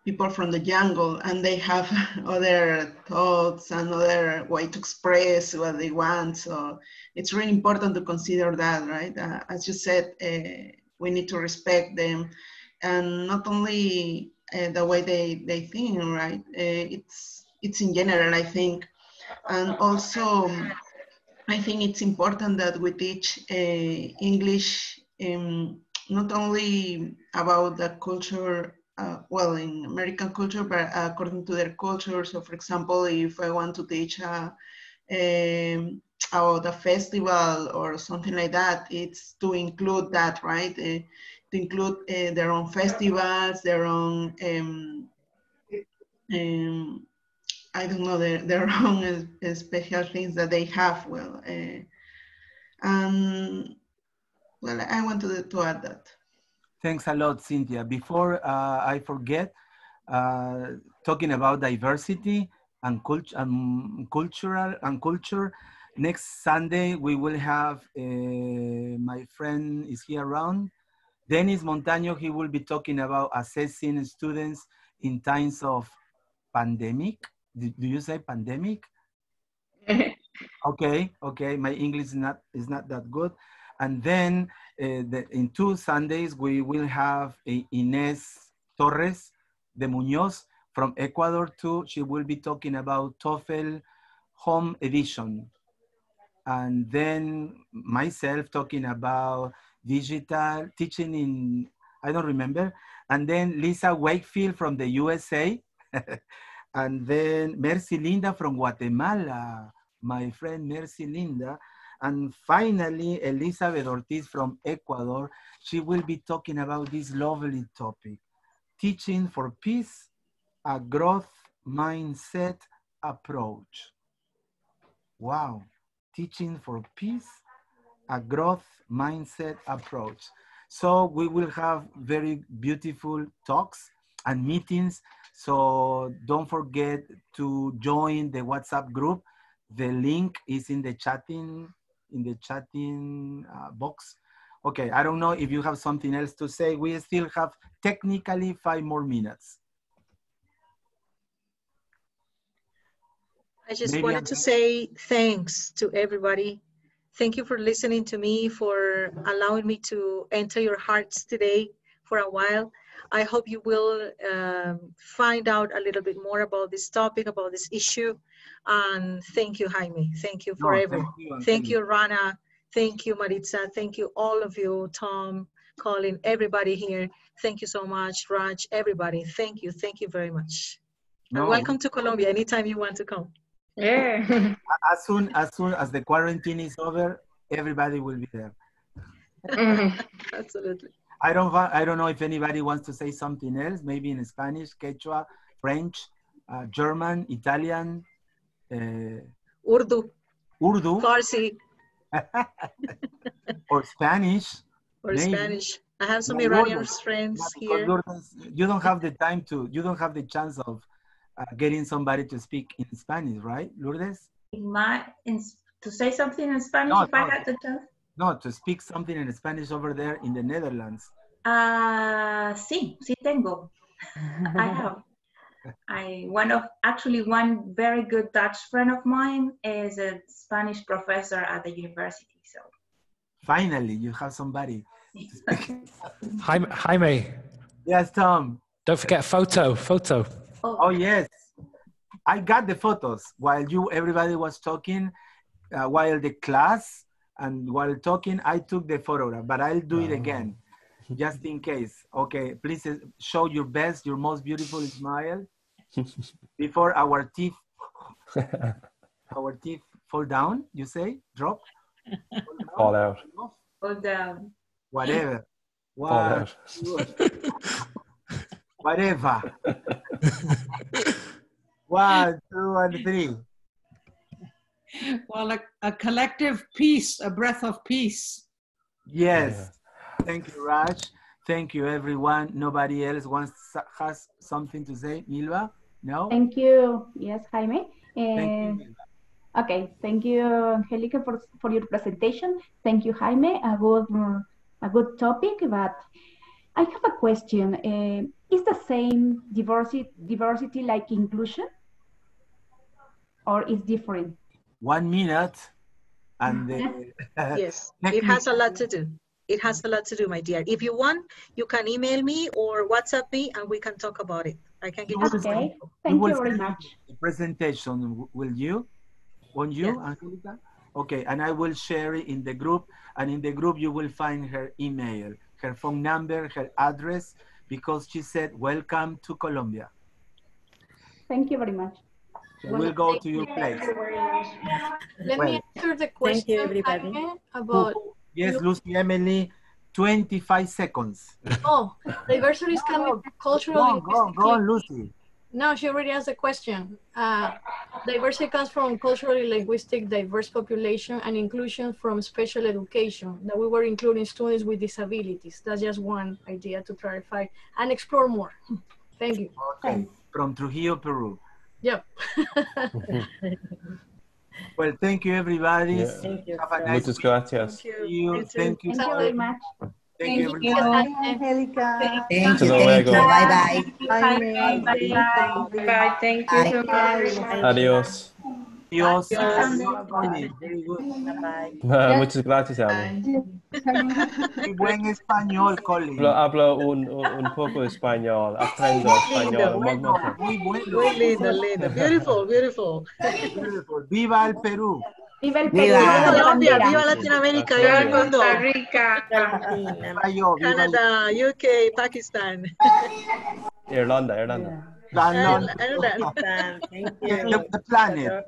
people from the jungle, and they have other thoughts and other way to express what they want. So it's really important to consider that, right? As you said, we need to respect them, and not only the way they think, right? It's in general, I think. And also, I think it's important that we teach English not only about the culture, well, in American culture, but according to their culture. So, for example, if I want to teach about a festival or something like that, it's to include that, right? To include their own festivals, their own, I don't know, their own special things that they have. Well, well, I wanted to add that. Thanks a lot, Cynthia. Before I forget, talking about diversity and culture, next Sunday we will have, my friend is here around, Dennis Montaño. He will be talking about assessing students in times of pandemic. Do you say pandemic? Okay, my English is not that good. And then in 2 Sundays, we will have Inés Torres de Muñoz from Ecuador too. She will be talking about TOEFL, home edition. And then myself talking about digital teaching in, I don't remember. And then Lisa Wakefield from the USA. And then Mercy Linda from Guatemala, my friend Mercy Linda. And finally, Elizabeth Ortiz from Ecuador. She will be talking about this lovely topic, teaching for peace, a growth mindset approach. Wow, teaching for peace, a growth mindset approach. So we will have very beautiful talks and meetings. So don't forget to join the WhatsApp group. The link is in the chatting box. Okay, I don't know if you have something else to say. We still have technically 5 more minutes. I just wanted to say thanks to everybody. Thank you for listening to me, for allowing me to enter your hearts today for a while. I hope you will find out a little bit more about this topic, about this issue. And thank you, Jaime. Thank you forever. Thank you, Rana. Thank you, Maritza. Thank you, all of you, Tom, Colin, everybody here. Thank you so much, Raj, everybody. Thank you. Thank you very much. And welcome to Colombia anytime you want to come. Yeah. As soon as the quarantine is over, everybody will be there. Absolutely. I don't know if anybody wants to say something else, maybe in Spanish, Quechua, French, German, Italian, Urdu, Farsi, or Spanish. Or maybe. Spanish. I have some Iranian friends here. You don't have the time to, you don't have the chance of getting somebody to speak in Spanish, right, Lourdes? To say something in Spanish, if I had the chance? No, to speak something in Spanish over there in the Netherlands. Sí tengo. I have. One very good Dutch friend of mine is a Spanish professor at the university. So finally, you have somebody. Jaime. Yes, Tom. Don't forget photo. Oh yes, I got the photos while everybody was talking, while the class and while talking, I took the photograph, but I'll do it again, just in case. Okay, please show your best, your most beautiful smile before our teeth fall down. You say drop, fall out, fall down, whatever. Fall out. Whatever. 1, 2, and 3. Well, a collective peace, a breath of peace. Yes. Yeah. Thank you, Raj. Thank you, everyone. Nobody else has something to say? Milva? No? Thank you. Yes, Jaime. Thank you, okay. Thank you, Angélica, for your presentation. Thank you, Jaime. A good topic, but I have a question. Is the same diversity like inclusion, or is different? 1 minute, and yes, it has a lot to do. It has a lot to do, my dear. If you want, you can email me or WhatsApp me, and we can talk about it. I can give you some info. Thank you very much. The presentation, will you? Won't you, yes. Angélica? Okay, and I will share it in the group, and in the group you will find her email, her phone number, her address, because she said, welcome to Colombia. Thank you very much. We'll go to your place. Let me answer the question. Thank you, everybody. About yes, Lucy Emily, 25 seconds. Oh, diversity is coming from cultural. Go on, Lucy. No, she already asked the question. Diversity comes from culturally linguistic diverse population and inclusion from special education, that we were including students with disabilities. That's just one idea to clarify and explore more. Thank you. Okay, thanks. From Trujillo, Peru. Yep. Well, thank you, everybody. Yeah. Thank you. Have a nice Muchas gracias. Thank you. Thank you very much. Thank you, Angélica. Thank you. Bye-bye. Bye. Bye. Thank you so much. Adiós. Adiós. Adiós. Colin. Very good. Muchas gracias, Ame. Muy buen español, Colin. Hablo un poco español. Aprendo español un montón. Muy bueno. Muy lindo, lindo. Beautiful, beautiful. Beautiful. Viva el Perú. Viva el Perú. Viva Colombia, viva Latinoamérica, viva el mundo. Costa Rica, Canadá, UK, Pakistan. Irlanda. Ireland. The planet.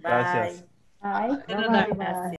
Gracias. Bye. Bye.